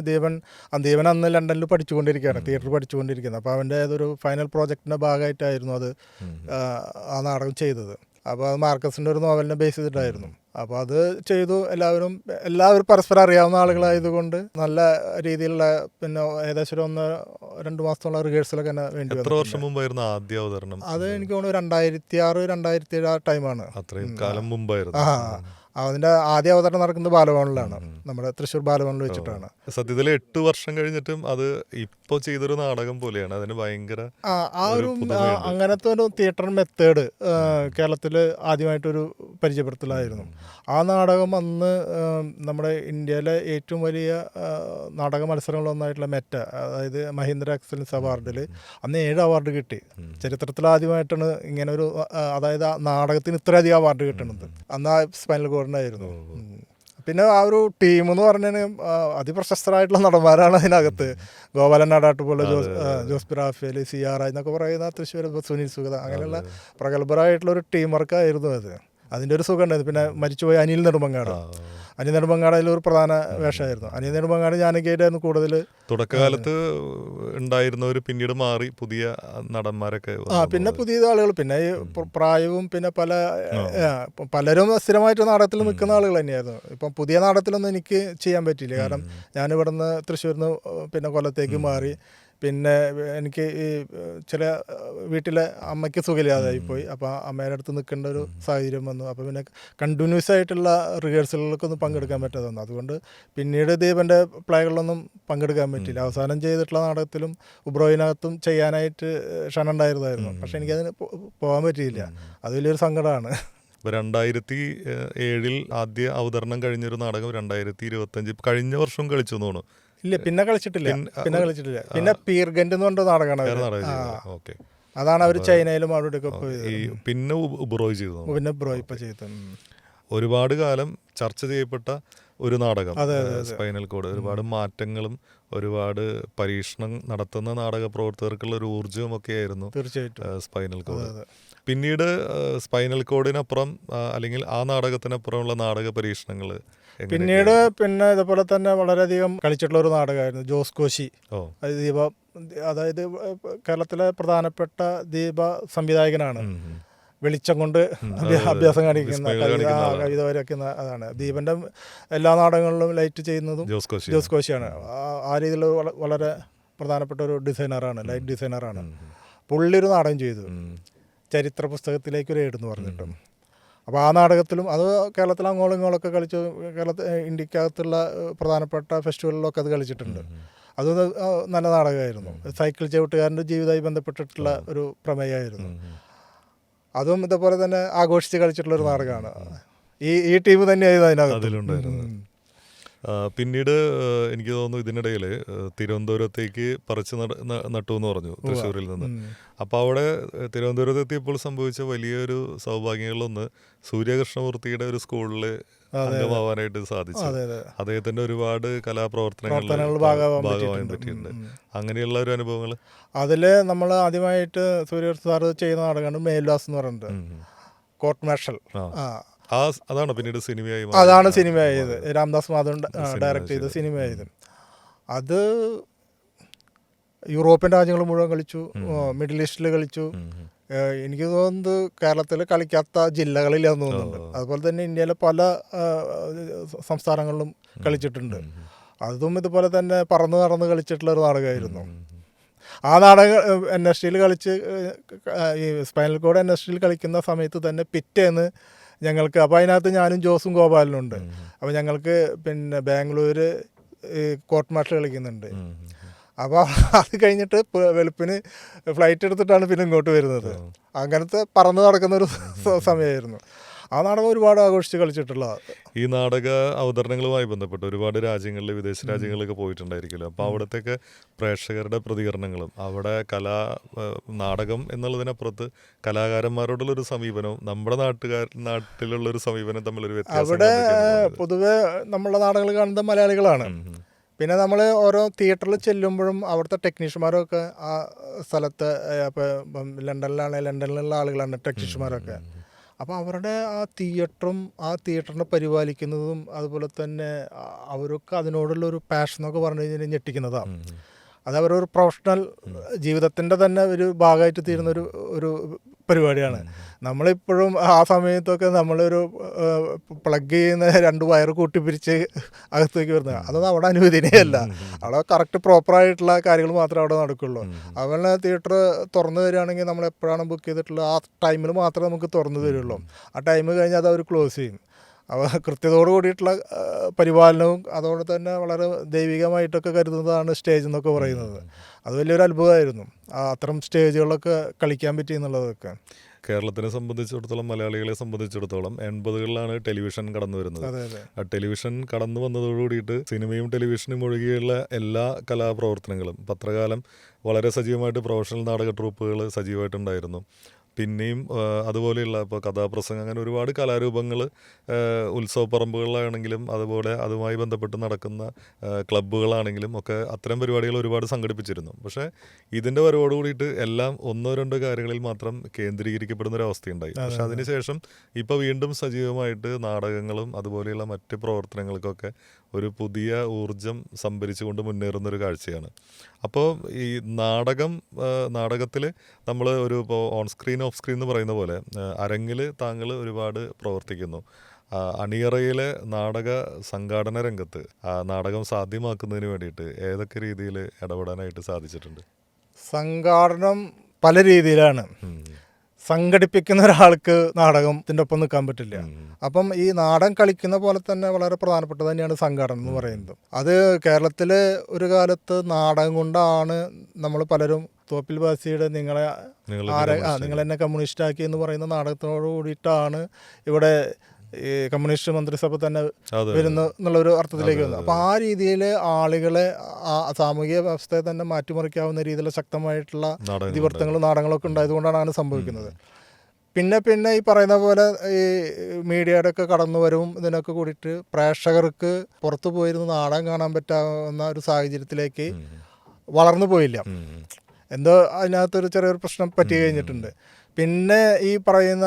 ദേവൻ അന്ന് ലണ്ടനിൽ പഠിച്ചുകൊണ്ടിരിക്കുകയാണ്, തിയേറ്റർ പഠിച്ചുകൊണ്ടിരിക്കുന്നത്. അപ്പോൾ അവൻ്റെ ഏതൊരു ഫൈനൽ പ്രോജക്റ്റിൻ്റെ ഭാഗമായിട്ടായിരുന്നു അത് ആ നാടകം ചെയ്തത്. അപ്പോൾ അത് മാർക്കസിൻ്റെ ഒരു നോവലിനെ ബേസ് ചെയ്തിട്ടായിരുന്നു. അപ്പോൾ അത് ചെയ്തു. എല്ലാവരും പരസ്പരം അറിയാവുന്ന ആളുകളായതുകൊണ്ട് നല്ല രീതിയിലുള്ള പിന്നെ ഏകദേശം ഒരു 1-2 മാസത്തോളം റിഹേഴ്സലൊക്കെ തന്നെ വേണ്ടി എത്ര വർഷം മുമ്പായിരുന്നു ആദ്യ അവതരണം? അത് എനിക്ക് തോന്നുന്നു 2006-2007 ആ ടൈമാണ്. അത്രയും കാലം മുമ്പായിരുന്നു. അതിൻ്റെ ആദ്യ അവതരണം നടക്കുന്നത് ബാലഭവനിലാണ്, നമ്മുടെ തൃശ്ശൂർ ബാലഭവനിൽ വെച്ചിട്ടാണ്. സത്യത്തിൽ 8 വർഷം കഴിഞ്ഞിട്ടും അത് ഇപ്പോൾ ചെയ്തൊരു നാടകം പോലെയാണ്. അതിന് ഭയങ്കര അങ്ങനത്തെ ഒരു തിയേറ്റർ മെത്തേഡ് കേരളത്തിൽ ആദ്യമായിട്ടൊരു പരിചയപ്പെടുത്തലായിരുന്നു. ആ നാടകം അന്ന് നമ്മുടെ ഇന്ത്യയിലെ ഏറ്റവും വലിയ നാടക മത്സരങ്ങളൊന്നായിട്ടുള്ള മെറ്റ, അതായത് മഹീന്ദ്ര എക്സലൻസ് അവാർഡിൽ അന്ന് 7 അവാർഡ് കിട്ടി. ചരിത്രത്തിൽ ആദ്യമായിട്ടാണ് ഇങ്ങനെ ഒരു, അതായത് ആ നാടകത്തിന് ഇത്രയധികം അവാർഡ് കിട്ടുന്നത്. അന്ന് ആ സ്പൈനൽ കോഡിനായിരുന്നു. പിന്നെ ആ ഒരു ടീം എന്ന് പറഞ്ഞാൽ അതിപ്രശസ്തരായിട്ടുള്ള നടന്മാരാണ് അതിനകത്ത്. ഗോപാലൻ നാടാട്ട് പോലെ, ജോസ് പി റാഫേൽ, CR എന്നൊക്കെ പറയുന്ന തൃശ്ശൂർ സുനിൽ സുഗത, അങ്ങനെയുള്ള പ്രഗത്ഭരായിട്ടുള്ള ഒരു ടീം വർക്കായിരുന്നു അത്. അതിൻ്റെ ഒരു സുഖം ഉണ്ടായിരുന്നു. പിന്നെ മരിച്ചുപോയ അനിൽ നെടുമങ്ങാട് അതിലൊരു പ്രധാന വേഷമായിരുന്നു. അനിൽ നെടുമങ്ങാട് ജാനകിയായിരുന്നു കൂടുതൽ. തുടക്കകാലത്ത് ഉണ്ടായിരുന്നവർ പിന്നീട് മാറി പുതിയ നടന്മാരൊക്കെ പിന്നെ പുതിയ ആളുകൾ, പിന്നെ ഈ പ്രായവും പിന്നെ പലരും സ്ഥിരമായിട്ട് നാടകത്തിൽ നിൽക്കുന്ന ആളുകൾ തന്നെയായിരുന്നു. ഇപ്പം പുതിയ നാടകത്തിലൊന്നും എനിക്ക് ചെയ്യാൻ പറ്റിയില്ല. കാരണം ഞാനിവിടുന്ന് തൃശ്ശൂരിൽ നിന്ന് പിന്നെ കൊല്ലത്തേക്ക് മാറി. പിന്നെ എനിക്ക് ഈ ചില വീട്ടിലെ അമ്മയ്ക്ക് സുഖമില്ലാതായിപ്പോയി. അപ്പോൾ അമ്മയുടെ അടുത്ത് നിൽക്കേണ്ട ഒരു സാഹചര്യം വന്നു. അപ്പോൾ പിന്നെ കണ്ടിന്യൂസ് ആയിട്ടുള്ള റിഹേഴ്സലുകൾക്കൊന്നും പങ്കെടുക്കാൻ പറ്റാതെ വന്നു. അതുകൊണ്ട് പിന്നീട് ദീപൻ്റെ പ്ലേകളിലൊന്നും പങ്കെടുക്കാൻ പറ്റില്ല. അവസാനം ചെയ്തിട്ടുള്ള നാടകത്തിലും ഉബ്രോയിനകത്തും ചെയ്യാനായിട്ട് ക്ഷണമുണ്ടായിരുന്നായിരുന്നു. പക്ഷേ എനിക്കതിന് പോകാൻ പറ്റിയില്ല. അത് വലിയൊരു സങ്കടമാണ്. 2007 ആദ്യ അവതരണം കഴിഞ്ഞൊരു നാടകം 2025 കഴിഞ്ഞ വർഷം കളിച്ചു തോന്നുന്നു. ഇല്ല, പിന്നെ കളിച്ചിട്ടില്ല. പിന്നെ പീർഗന്റ് എന്ന് പറഞ്ഞ നാടകമാണ്. അതാണ് അവർ ചൈനയിലും അവിടെയൊക്കെ പോയത്. പിന്നെ ഉബ്രോയ് ചെയ്തു. പിന്നെ ബ്രോയ് ഇപ്പൊ ചെയ്തു. ഒരുപാട് കാലം ചർച്ച ചെയ്യപ്പെട്ട ഒരു നാടകം സ്പൈനൽ കോഡ്. ഒരുപാട് മാറ്റങ്ങളും ഒരുപാട് പരീക്ഷണം നടത്തുന്ന നാടക പ്രവർത്തകർക്കുള്ള ഒരു ഊർജ്ജവും ഒക്കെ ആയിരുന്നു തീർച്ചയായിട്ടും സ്പൈനൽ കോഡ്. പിന്നീട് സ്പൈനൽ കോഡിനപ്പുറം അല്ലെങ്കിൽ ആ നാടകത്തിനപ്പുറമുള്ള നാടക പരീക്ഷണങ്ങൾ പിന്നീട് പിന്നെ ഇതുപോലെ തന്നെ വളരെയധികം കളിച്ചിട്ടുള്ള ഒരു നാടകമായിരുന്നു ജോസ് കോശി. ദീപ, അതായത് കേരളത്തിലെ പ്രധാനപ്പെട്ട ദീപ സംവിധായകനാണ്. വെളിച്ചം കൊണ്ട് അഭ്യാസം കാണിക്കുന്ന, കവിത വരയ്ക്കുന്ന, അതാണ് ദീപന്റെ എല്ലാ നാടകങ്ങളിലും ലൈറ്റ് ചെയ്യുന്നതും ജോസ് കോശിയാണ്. ആ രീതിയിൽ വളരെ പ്രധാനപ്പെട്ട ഒരു ഡിസൈനറാണ്, ലൈറ്റ് ഡിസൈനറാണ്. പുള്ളി ഒരു നാടകം ചെയ്തു, ചരിത്ര പുസ്തകത്തിലേക്കൊരു ഏടെന്ന് പറഞ്ഞിട്ടും. അപ്പോൾ ആ നാടകത്തിലും അത് കേരളത്തിൽ അങ്ങോളം ഇങ്ങോളൊക്കെ കളിച്ചു. ഇന്ത്യക്കകത്തുള്ള പ്രധാനപ്പെട്ട ഫെസ്റ്റിവലിലൊക്കെ അത് കളിച്ചിട്ടുണ്ട്. അത് നല്ല നാടകമായിരുന്നു. സൈക്കിൾ ചവിട്ടുകാരൻ്റെ ജീവിതമായി ബന്ധപ്പെട്ടിട്ടുള്ള ഒരു പ്രമേയമായിരുന്നു. അതും ഇതേപോലെ തന്നെ ആഘോഷിച്ച് കളിച്ചിട്ടുള്ളൊരു നാടകമാണ്. ഈ ടീം തന്നെയായിരുന്നു അതിലുണ്ടായിരുന്നു. പിന്നീട് എനിക്ക് തോന്നുന്നു ഇതിനിടയിൽ തിരുവനന്തപുരത്തേക്ക് പറിച്ച് നട്ടു എന്ന് പറഞ്ഞു തൃശ്ശൂരിൽ നിന്ന്. അപ്പോൾ അവിടെ തിരുവനന്തപുരത്ത് എത്തിയപ്പോൾ സംഭവിച്ച വലിയൊരു സൗഭാഗ്യങ്ങളിലൊന്ന് സൂര്യകൃഷ്ണമൂർത്തിയുടെ ഒരു സ്കൂളിൽ അംഗമാവാനായിട്ട് സാധിച്ചു. അദ്ദേഹത്തിന്റെ ഒരുപാട് കലാപ്രവർത്തനങ്ങളിൽ ഭാഗമാകാൻ പറ്റിയിട്ടുണ്ട്. അങ്ങനെയുള്ള ഒരു അനുഭവങ്ങൾ അതിൽ നമ്മൾ ആദ്യമായിട്ട് സൂര്യകൃഷ്ണ സാറ് ചെയ്യുന്ന നാടകമാണ് മേൽവാസ് എന്ന് പറഞ്ഞിട്ട്, കോർട്ട് മാർഷൽ. അതാണ് പിന്നീട് സിനിമയായി, അതാണ് സിനിമയായത്. രാംദാസ് മാധവൻ ഡയറക്റ്റ് ചെയ്ത സിനിമയായത്. അത് യൂറോപ്യൻ രാജ്യങ്ങൾ മുഴുവൻ കളിച്ചു, മിഡിൽ ഈസ്റ്റിൽ കളിച്ചു. എനിക്ക് തോന്നുന്നത് കേരളത്തിൽ കളിക്കാത്ത ജില്ലകളിലാന്ന് തോന്നുന്നുണ്ട്. അതുപോലെ തന്നെ ഇന്ത്യയിലെ പല സംസ്ഥാനങ്ങളിലും കളിച്ചിട്ടുണ്ട്. അതും ഇതുപോലെ തന്നെ പറന്ന് നടന്ന് കളിച്ചിട്ടുള്ള ഒരു നാടകമായിരുന്നു. ആ നാടകം NSTയിൽ കളിച്ച്, ഈ സ്പൈനൽ കോഡ് NSTയിൽ കളിക്കുന്ന സമയത്ത് തന്നെ പിറ്റേന്ന് ഞങ്ങൾക്ക്, അപ്പോൾ അതിനകത്ത് ഞാനും ജോസും ഗോപാലനുണ്ട്. അപ്പോൾ ഞങ്ങൾക്ക് പിന്നെ ബാംഗ്ലൂർ കോർട്ട് മാർഷൽ കളിക്കുന്നുണ്ട്. അപ്പോൾ അത് കഴിഞ്ഞിട്ട് വെളുപ്പിന് ഫ്ലൈറ്റ് എടുത്തിട്ടാണ് പിന്നെ ഇങ്ങോട്ട് വരുന്നത്. അങ്ങനത്തെ പറന്ന് നടക്കുന്നൊരു സമയമായിരുന്നു. ആ നാടകം ഒരുപാട് ആഘോഷിച്ച് കളിച്ചിട്ടുള്ളതാണ്. ഈ നാടക അവതരണങ്ങളുമായി ബന്ധപ്പെട്ട് ഒരുപാട് രാജ്യങ്ങളിൽ, വിദേശ രാജ്യങ്ങളിലൊക്കെ പോയിട്ടുണ്ടായിരിക്കുമല്ലോ. അപ്പോൾ അവിടത്തേക്ക് പ്രേക്ഷകരുടെ പ്രതികരണങ്ങളും അവിടെ നാടകം എന്നുള്ളതിനപ്പുറത്ത് കലാകാരന്മാരോടുള്ളൊരു സമീപനവും നമ്മുടെ നാട്ടിലുള്ളൊരു സമീപനം തമ്മിലൊരു വ്യത്യാസം. അവിടെ പൊതുവെ നമ്മളെ നാടകങ്ങൾ കാണുന്നത് മലയാളികളാണ്. പിന്നെ നമ്മൾ ഓരോ തിയേറ്ററിൽ ചെല്ലുമ്പോഴും അവിടുത്തെ ടെക്നീഷ്യന്മാരൊക്കെ ആ സ്ഥലത്ത്, ഇപ്പം ലണ്ടനിലുള്ള ആളുകളാണ് ടെക്നീഷ്യന്മാരൊക്കെ. അപ്പോൾ അവരുടെ ആ തിയേറ്ററും ആ തിയേറ്ററിനെ പരിപാലിക്കുന്നതും അതുപോലെ തന്നെ അവരൊക്കെ അതിനോടുള്ളൊരു പാഷൻ എന്നൊക്കെ പറഞ്ഞു കഴിഞ്ഞാൽ ഞെട്ടിക്കുന്നതാണ്. അത് അവരൊരു പ്രൊഫഷണൽ ജീവിതത്തിൻ്റെ തന്നെ ഒരു ഭാഗമായിട്ട് തീരുന്ന ഒരു പരിപാടിയാണ്. നമ്മളിപ്പോഴും ആ സമയത്തൊക്കെ നമ്മളൊരു പ്ലഗ് ചെയ്യുന്ന 2 വയർ കൂട്ടിപ്പിരിച്ച് അകത്തേക്ക് വരുന്നത് അതൊന്നും അവിടെ അനുവദനീയമല്ല. അവിടെ കറക്റ്റ് പ്രോപ്പറായിട്ടുള്ള കാര്യങ്ങൾ മാത്രമേ അവിടെ നടക്കുള്ളൂ. അതുപോലെ തിയേറ്റർ തുറന്നു തരികയാണെങ്കിൽ നമ്മൾ എപ്പോഴാണ് ബുക്ക് ചെയ്തിട്ടുള്ളത് ആ ടൈമിൽ മാത്രമേ നമുക്ക് തുറന്നു തരുള്ളൂ. ആ ടൈം കഴിഞ്ഞാൽ അത് അവർ ക്ലോസ് ചെയ്യും. അവ കൃത്യതയോട് കൂടിയിട്ടുള്ള പരിപാലനവും അതോടെ തന്നെ വളരെ ദൈവികമായിട്ടൊക്കെ കരുതുന്നതാണ് സ്റ്റേജ് എന്നൊക്കെ പറയുന്നത്. അത് വലിയൊരു അത്ഭുതമായിരുന്നു അത്തരം സ്റ്റേജുകളൊക്കെ കളിക്കാൻ പറ്റി എന്നുള്ളതൊക്കെ. കേരളത്തിനെ സംബന്ധിച്ചിടത്തോളം, മലയാളികളെ സംബന്ധിച്ചിടത്തോളം 80കളിലാണ് ടെലിവിഷൻ കടന്നു വരുന്നത്. ആ ടെലിവിഷൻ കടന്നു വന്നതോടുകൂടിയിട്ട് സിനിമയും ടെലിവിഷനും ഒഴികെയുള്ള എല്ലാ കലാപ്രവർത്തനങ്ങളും, പത്രകാലം വളരെ സജീവമായിട്ട് പ്രൊഫഷണൽ നാടക ട്രൂപ്പുകൾ സജീവമായിട്ടുണ്ടായിരുന്നു. പിന്നെയും അതുപോലെയുള്ള ഇപ്പോൾ കഥാപ്രസംഗം, അങ്ങനെ ഒരുപാട് കലാരൂപങ്ങൾ ഉത്സവപ്പറമ്പുകളിലാണെങ്കിലും അതുപോലെ അതുമായി ബന്ധപ്പെട്ട് നടക്കുന്ന ക്ലബ്ബുകളാണെങ്കിലും ഒക്കെ അത്തരം പരിപാടികൾ ഒരുപാട് സംഘടിപ്പിച്ചിരുന്നു. പക്ഷേ ഇതിൻ്റെ വരവോട് കൂടിയിട്ട് എല്ലാം 1-2 കാര്യങ്ങളിൽ മാത്രം കേന്ദ്രീകരിക്കപ്പെടുന്ന ഒരു അവസ്ഥയുണ്ടായി. പക്ഷെ അതിനുശേഷം ഇപ്പോൾ വീണ്ടും സജീവമായിട്ട് നാടകങ്ങളും അതുപോലെയുള്ള മറ്റ് പ്രവർത്തനങ്ങൾക്കൊക്കെ ഒരു പുതിയ ഊർജം സംഭരിച്ചുകൊണ്ട് മുന്നേറുന്നൊരു കാഴ്ചയാണ്. അപ്പോൾ ഈ നാടകത്തിൽ നമ്മൾ ഒരു ഇപ്പോൾ ഓൺ സ്ക്രീൻ ഓഫ് സ്ക്രീൻ എന്ന് പറയുന്ന പോലെ അരങ്ങിൽ താങ്കൾ ഒരുപാട് പ്രവർത്തിക്കുന്നു. അണിയറയിലെ നാടക സംഘാടന രംഗത്ത് നാടകം സാധ്യമാക്കുന്നതിന് വേണ്ടിയിട്ട് ഏതൊക്കെ രീതിയിൽ ഇടപെടാനായിട്ട് സാധിച്ചിട്ടുണ്ട്? സംഘാടനം പല രീതിയിലാണ്. സംഘടിപ്പിക്കുന്ന ഒരാൾക്ക് നാടകത്തിൻ്റെ ഒപ്പം നിൽക്കാൻ പറ്റില്ല. അപ്പം ഈ നാടകം കളിക്കുന്ന പോലെ തന്നെ വളരെ പ്രധാനപ്പെട്ടത് തന്നെയാണ് സംഘാടനം എന്ന് പറയുന്നത്. അത് കേരളത്തിൽ ഒരു കാലത്ത് നാടകം കൊണ്ടാണ് നമ്മൾ പലരും തോപ്പിൽ ബാസിയുടെ നിങ്ങളെന്നെ കമ്മ്യൂണിസ്റ്റാക്കി എന്ന് പറയുന്ന നാടകത്തിനോട് കൂടിയിട്ടാണ് ഇവിടെ ഈ കമ്മ്യൂണിസ്റ്റ് മന്ത്രിസഭ തന്നെ വരുന്നു എന്നുള്ളൊരു അർത്ഥത്തിലേക്ക് വന്നു. അപ്പോൾ ആ രീതിയിൽ ആളുകളെ സാമൂഹിക വ്യവസ്ഥയെ തന്നെ മാറ്റിമറിക്കാവുന്ന രീതിയിലുള്ള ശക്തമായിട്ടുള്ള ഇതിവൃത്തങ്ങളും നാടകങ്ങളൊക്കെ ഉണ്ടായതുകൊണ്ടാണ് അങ്ങനെ സംഭവിക്കുന്നത്. പിന്നെ ഈ പറയുന്ന പോലെ ഈ മീഡിയയുടെ ഒക്കെ കടന്നു വരവും ഇതിനൊക്കെ കൂടിയിട്ട് പ്രേക്ഷകർക്ക് പുറത്തു പോയിരുന്ന് നാടകം കാണാൻ പറ്റാവുന്ന ഒരു സാഹചര്യത്തിലേക്ക് വളർന്നു പോയില്ല. എന്തോ അതിനകത്തൊരു ചെറിയൊരു പ്രശ്നം പറ്റി കഴിഞ്ഞിട്ടുണ്ട്. പിന്നെ ഈ പറയുന്ന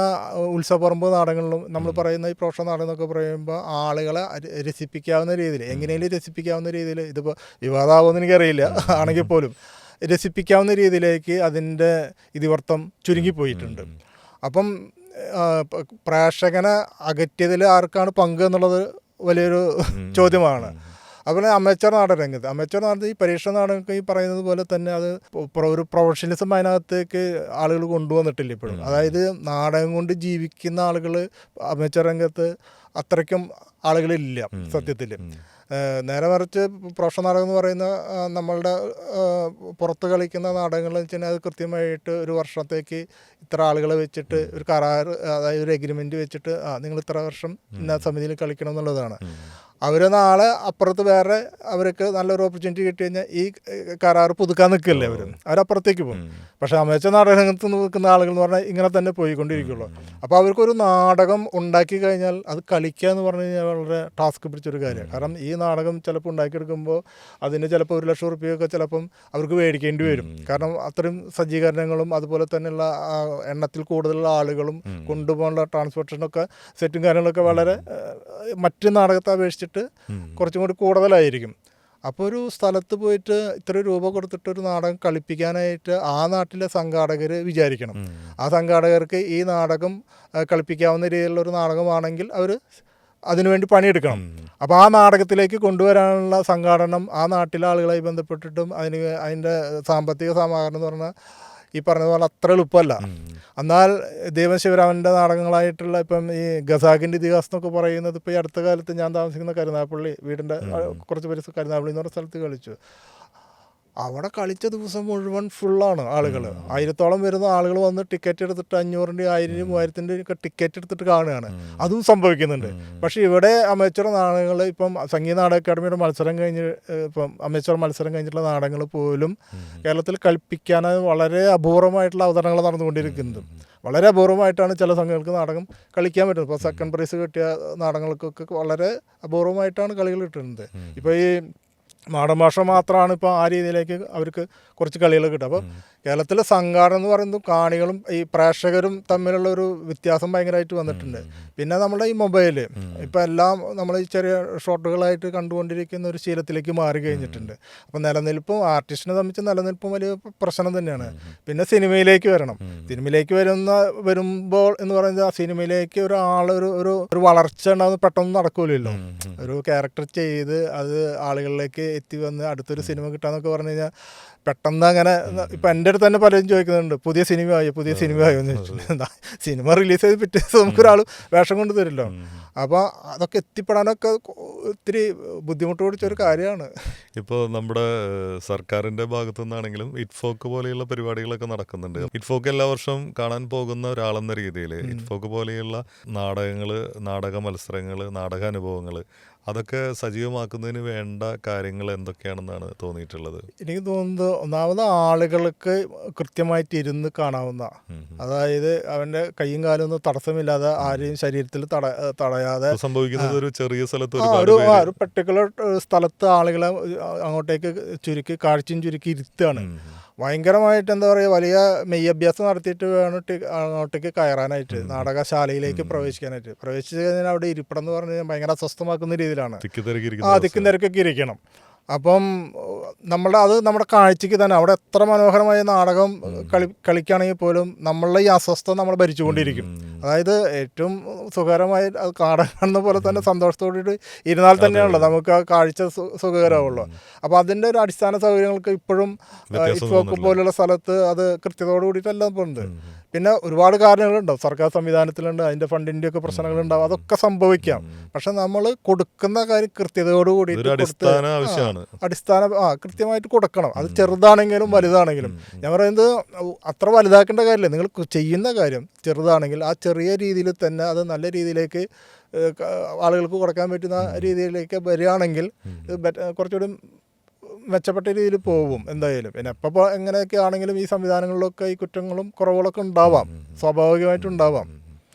ഉത്സവപ്പറമ്പ് നാടകങ്ങളിലും നമ്മൾ പറയുന്ന ഈ പ്രൊഫഷണൽ നാടകം എന്നൊക്കെ പറയുമ്പോൾ ആളുകളെ രസിപ്പിക്കാവുന്ന രീതിയിൽ, എങ്ങനെയും രസിപ്പിക്കാവുന്ന രീതിയിൽ, ഇതിപ്പോൾ വിവാദമാകുമെന്ന് എനിക്കറിയില്ല, ആണെങ്കിൽ പോലും രസിപ്പിക്കാവുന്ന രീതിയിലേക്ക് അതിൻ്റെ ഇതിവൃത്തം ചുരുങ്ങിപ്പോയിട്ടുണ്ട്. അപ്പം പ്രേക്ഷകനെ അകറ്റിയതിൽ ആർക്കാണ് പങ്ക് എന്നുള്ളത് വലിയൊരു ചോദ്യമാണ്. അതുപോലെ അമേച്ചർ നാടകരംഗത്ത് ഈ പരീക്ഷ നാടകമൊക്കെ ഈ പറയുന്നത് പോലെ തന്നെ അത് ഒരു പ്രൊഫഷണലിസം അതിനകത്തേക്ക് ആളുകൾ കൊണ്ടുവന്നിട്ടില്ല ഇപ്പോഴും. അതായത് നാടകം കൊണ്ട് ജീവിക്കുന്ന ആളുകൾ അമേച്ചർ രംഗത്ത് അത്രയ്ക്കും ആളുകളില്ല സത്യത്തിൽ. നേരെ മറിച്ച് പ്രൊഫഷണൽ നാടകം എന്ന് പറയുന്ന നമ്മളുടെ പുറത്ത് കളിക്കുന്ന നാടകങ്ങൾ വെച്ച് കഴിഞ്ഞാൽ അത് കൃത്യമായിട്ട് ഒരു വർഷത്തേക്ക് ഇത്ര ആളുകളെ വെച്ചിട്ട് ഒരു കരാർ, അതായത് ഒരു എഗ്രിമെൻറ്റ് വെച്ചിട്ട് നിങ്ങൾ ഇത്ര വർഷം ഇന്ന സമിതിയിൽ കളിക്കണം എന്നുള്ളതാണ്. അവർ നാളെ അപ്പുറത്ത് വേറെ അവർക്ക് നല്ലൊരു ഓപ്പർച്യൂണിറ്റി കിട്ടി കഴിഞ്ഞാൽ ഈ കരാർ പുതുക്കാൻ നിൽക്കില്ലേ അവരപ്പുറത്തേക്ക് പോകും. പക്ഷേ അമേച്ചർ നാടകരംഗത്ത് നിൽക്കുന്ന ആളുകൾ എന്ന് പറഞ്ഞാൽ ഇങ്ങനെ തന്നെ പോയിക്കൊണ്ടിരിക്കുള്ളൂ. അപ്പോൾ അവർക്കൊരു നാടകം ഉണ്ടാക്കി കഴിഞ്ഞാൽ അത് കളിക്കുക എന്ന് പറഞ്ഞു കഴിഞ്ഞാൽ വളരെ ടാസ്ക് പിടിച്ചൊരു കാര്യമാണ്. കാരണം ഈ നാടകം ചിലപ്പോൾ ഉണ്ടാക്കിയെടുക്കുമ്പോൾ അതിന് ചിലപ്പോൾ 1 ലക്ഷം റുപ്യൊക്കെ ചിലപ്പം അവർക്ക് മേടിക്കേണ്ടി വരും. കാരണം അത്രയും സജ്ജീകരണങ്ങളും അതുപോലെ തന്നെയുള്ള എണ്ണത്തിൽ കൂടുതലുള്ള ആളുകളും കൊണ്ടുപോകാനുള്ള ട്രാൻസ്പോർട്ടേഷനൊക്കെ സെറ്റും കാര്യങ്ങളൊക്കെ വളരെ മറ്റ് നാടകത്തെ അപേക്ഷിച്ചിട്ട് കുറച്ചും കൂടി കൂടുതലായിരിക്കും. അപ്പോൾ ഒരു സ്ഥലത്ത് പോയിട്ട് ഇത്ര രൂപ കൊടുത്തിട്ട് ഒരു നാടകം കളിപ്പിക്കാനായിട്ട് ആ നാട്ടിലെ സംഘാടകർ വിചാരിക്കണം. ആ സംഘാടകർക്ക് ഈ നാടകം കളിപ്പിക്കാവുന്ന രീതിയിലുള്ള ഒരു നാടകമാണെങ്കിൽ അവർ അതിനുവേണ്ടി പണിയെടുക്കണം. അപ്പോൾ ആ നാടകത്തിലേക്ക് കൊണ്ടുവരാനുള്ള സംഘാടനം ആ നാട്ടിലെ ആളുകളായി ബന്ധപ്പെട്ടിട്ടും അതിൻ്റെ സാമ്പത്തിക സമാഹരണം എന്ന് പറഞ്ഞാൽ ഈ പറഞ്ഞ പോലെ അത്ര എളുപ്പമല്ല. എന്നാൽ ദേവൻ ശിവരാമൻ്റെ നാടകങ്ങളായിട്ടുള്ള ഇപ്പം ഈ ഖസാക്കിൻ്റെ ഇതിഹാസം എന്നൊക്കെ പറയുന്നത് ഇപ്പോൾ ഈ അടുത്ത കാലത്ത് ഞാൻ താമസിക്കുന്ന കരുനാഗപ്പള്ളി, വീടിൻ്റെ കുറച്ച് പരിസ്ഥിതി കരുനാഗപ്പള്ളി എന്ന് പറഞ്ഞ സ്ഥലത്ത് കളിച്ചു. അവിടെ കളിച്ച ദിവസം മുഴുവൻ ഫുള്ളാണ് ആളുകൾ. 1000-ഓളം വരുന്ന ആളുകൾ വന്ന് ടിക്കറ്റ് എടുത്തിട്ട് 500-ൻ്റെയും 1000-ൻ്റെയും 3000-ൻ്റെയും ഒക്കെ ടിക്കറ്റ് എടുത്തിട്ട് കാണുകയാണ്. അതും സംഭവിക്കുന്നുണ്ട്. പക്ഷേ ഇവിടെ അമേച്ചർ നാടകങ്ങൾ ഇപ്പം സംഗീത നാടക അക്കാദമിയുടെ മത്സരം ഇപ്പം അമേച്ചർ മത്സരം കഴിഞ്ഞിട്ടുള്ള നാടകങ്ങൾ പോലും കേരളത്തിൽ കളിപ്പിക്കാനായി വളരെ അപൂർവമായിട്ടുള്ള അവതരണങ്ങൾ നടന്നുകൊണ്ടിരിക്കുന്നത്. വളരെ അപൂർവമായിട്ടാണ് ചില സംഘങ്ങൾക്ക് നാടകം കളിക്കാൻ പറ്റുന്നത്. ഇപ്പോൾ സെക്കൻഡ് പ്രൈസ് കിട്ടിയ നാടകങ്ങൾക്കൊക്കെ വളരെ അപൂർവമായിട്ടാണ് കളികൾ കിട്ടുന്നത്. ഇപ്പോൾ ഈ നാടൻ ഭാഷ മാത്രമാണ് ഇപ്പോൾ ആ രീതിയിലേക്ക് അവർക്ക് കുറച്ച് കളികൾ കിട്ടുക. അപ്പോൾ കേരളത്തിലെ സംഘാടനം എന്ന് പറയുന്നത് കാണികളും ഈ പ്രേക്ഷകരും തമ്മിലുള്ള ഒരു വ്യത്യാസം ഭയങ്കരമായിട്ട് വന്നിട്ടുണ്ട്. പിന്നെ നമ്മുടെ ഈ മൊബൈൽ ഇപ്പം എല്ലാം നമ്മൾ ഈ ചെറിയ ഷോട്ടുകളായിട്ട് കണ്ടുകൊണ്ടിരിക്കുന്ന ഒരു ശീലത്തിലേക്ക് മാറി കഴിഞ്ഞിട്ടുണ്ട്. അപ്പം നിലനിൽപ്പും ആർട്ടിസ്റ്റിനെ സംബന്ധിച്ച് നിലനിൽപ്പും വലിയ പ്രശ്നം തന്നെയാണ്. പിന്നെ സിനിമയിലേക്ക് വരണം. സിനിമയിലേക്ക് വരുമ്പോൾ എന്ന് പറയുന്നത് ആ സിനിമയിലേക്ക് ഒരു വളർച്ച ഉണ്ടാകുന്ന പെട്ടെന്ന് നടക്കൂലല്ലോ. ഒരു ക്യാരക്ടർ ചെയ്ത് അത് ആളുകളിലേക്ക് എത്തി വന്ന് അടുത്തൊരു സിനിമ കിട്ടാന്നൊക്കെ പറഞ്ഞു കഴിഞ്ഞാൽ പെട്ടെന്ന് അങ്ങനെ ഇപ്പം എൻ്റെ അടുത്ത് തന്നെ പലരും ചോദിക്കുന്നുണ്ട് പുതിയ സിനിമ ആയോ എന്ന് ചോദിച്ചിട്ടുണ്ട്. സിനിമ റിലീസ് ചെയ്ത് പിറ്റേ ദിവസം നമുക്കൊരാൾ വേഷം കൊണ്ട് തരുമല്ലോ. അപ്പോൾ അതൊക്കെ എത്തിപ്പെടാനൊക്കെ ഒത്തിരി ബുദ്ധിമുട്ട് പിടിച്ചൊരു കാര്യമാണ്. ഇപ്പോൾ നമ്മുടെ സർക്കാരിൻ്റെ ഭാഗത്തു നിന്നാണെങ്കിലും ഇറ്റ്ഫോക്ക് പോലെയുള്ള പരിപാടികളൊക്കെ നടക്കുന്നുണ്ട്. ഇറ്റ്ഫോക്ക് എല്ലാ വർഷവും കാണാൻ പോകുന്ന ഒരാളെന്ന രീതിയിൽ ഇറ്റ്ഫോക്ക് പോലെയുള്ള നാടകങ്ങൾ, നാടക മത്സരങ്ങൾ, നാടകാനുഭവങ്ങൾ അതൊക്കെ സജീവമാക്കുന്നതിന് വേണ്ട കാര്യങ്ങൾ എന്തൊക്കെയാണെന്നാണ് തോന്നിയിട്ടുള്ളത്? എനിക്ക് തോന്നുന്നത് ഒന്നാമത് ആളുകൾക്ക് കൃത്യമായിട്ട് ഇരുന്ന് കാണാവുന്ന, അതായത് അവൻ്റെ കൈയും കാലും ഒന്നും തടസ്സമില്ലാതെ ആരെയും ശരീരത്തിൽ തടയാതെ സംഭവിക്കുന്നത് ഒരു ചെറിയ സ്ഥലത്ത് ഒരു പർട്ടിക്കുലർ സ്ഥലത്ത് ആളുകളെ അങ്ങോട്ടേക്ക് ചുരുക്കി കാഴ്ചയും ചുരുക്കി ഇരുത്തുകയാണ്. ഭയങ്കരമായിട്ട് എന്താ പറയുക, വലിയ മെയ്യഭ്യാസം നടത്തിയിട്ട് വേണം അങ്ങോട്ടേക്ക് കയറാനായിട്ട്, നാടകശാലയിലേക്ക് പ്രവേശിച്ചു കഴിഞ്ഞാൽ അവിടെ ഇരിപ്പിടം എന്ന് പറഞ്ഞു കഴിഞ്ഞാൽ ഭയങ്കര അസ്വസ്ഥമാക്കുന്ന രീതിയിലാണ്. തിക്കും തിരക്കൊക്കെ ഇരിക്കണം. അപ്പം നമ്മുടെ കാഴ്ചയ്ക്ക് തന്നെ അവിടെ എത്ര മനോഹരമായ നാടകം കളിക്കുകയാണെങ്കിൽ പോലും നമ്മളുടെ ഈ അസ്വസ്ഥത നമ്മൾ ഭരിച്ചുകൊണ്ടിരിക്കും. അതായത് ഏറ്റവും സുഖകരമായി അത് കാണുന്ന പോലെ തന്നെ സന്തോഷത്തോടെ ഇരുന്നാൽ തന്നെയാണല്ലോ നമുക്ക് ആ കാഴ്ച സുഖകരമാവുള്ളൂ. അപ്പോൾ അതിൻ്റെ ഒരു അടിസ്ഥാന സൗകര്യങ്ങൾക്ക് ഇപ്പോഴും ഇറ്റ്ഫോക്ക് പോലുള്ള സ്ഥലത്ത് അത് കൃത്യതയോട് കൂടിയിട്ടല്ല പോകുന്നത്. പിന്നെ ഒരുപാട് കാരണങ്ങളുണ്ടാവും, സർക്കാർ സംവിധാനത്തിലുണ്ട്, അതിൻ്റെ ഫണ്ടിൻ്റെ ഒക്കെ പ്രശ്നങ്ങളുണ്ടാവും, അതൊക്കെ സംഭവിക്കാം. പക്ഷെ നമ്മൾ കൊടുക്കുന്ന കാര്യം കൃത്യതയോട് കൂടിയിട്ട് കൃത്യമായിട്ട് കൊടുക്കണം. അത് ചെറുതാണെങ്കിലും വലുതാണെങ്കിലും. ഞാൻ പറയുന്നത് അത്ര വലുതാക്കേണ്ട കാര്യമില്ല. നിങ്ങൾ ചെയ്യുന്ന കാര്യം ചെറുതാണെങ്കിൽ ആ ചെറിയ രീതിയിൽ തന്നെ അത് നല്ല രീതിയിലേക്ക് ആളുകൾക്ക് കൊടുക്കാൻ പറ്റുന്ന രീതിയിലേക്ക് വരികയാണെങ്കിൽ കുറച്ചുകൂടി മെച്ചപ്പെട്ട രീതിയിൽ പോകും എന്തായാലും. പിന്നെ എപ്പോൾ എങ്ങനെയൊക്കെ ആണെങ്കിലും ഈ സംവിധാനങ്ങളിലൊക്കെ ഈ കുറ്റങ്ങളും കുറവുകളൊക്കെ ഉണ്ടാവാം, സ്വാഭാവികമായിട്ടുണ്ടാവാം.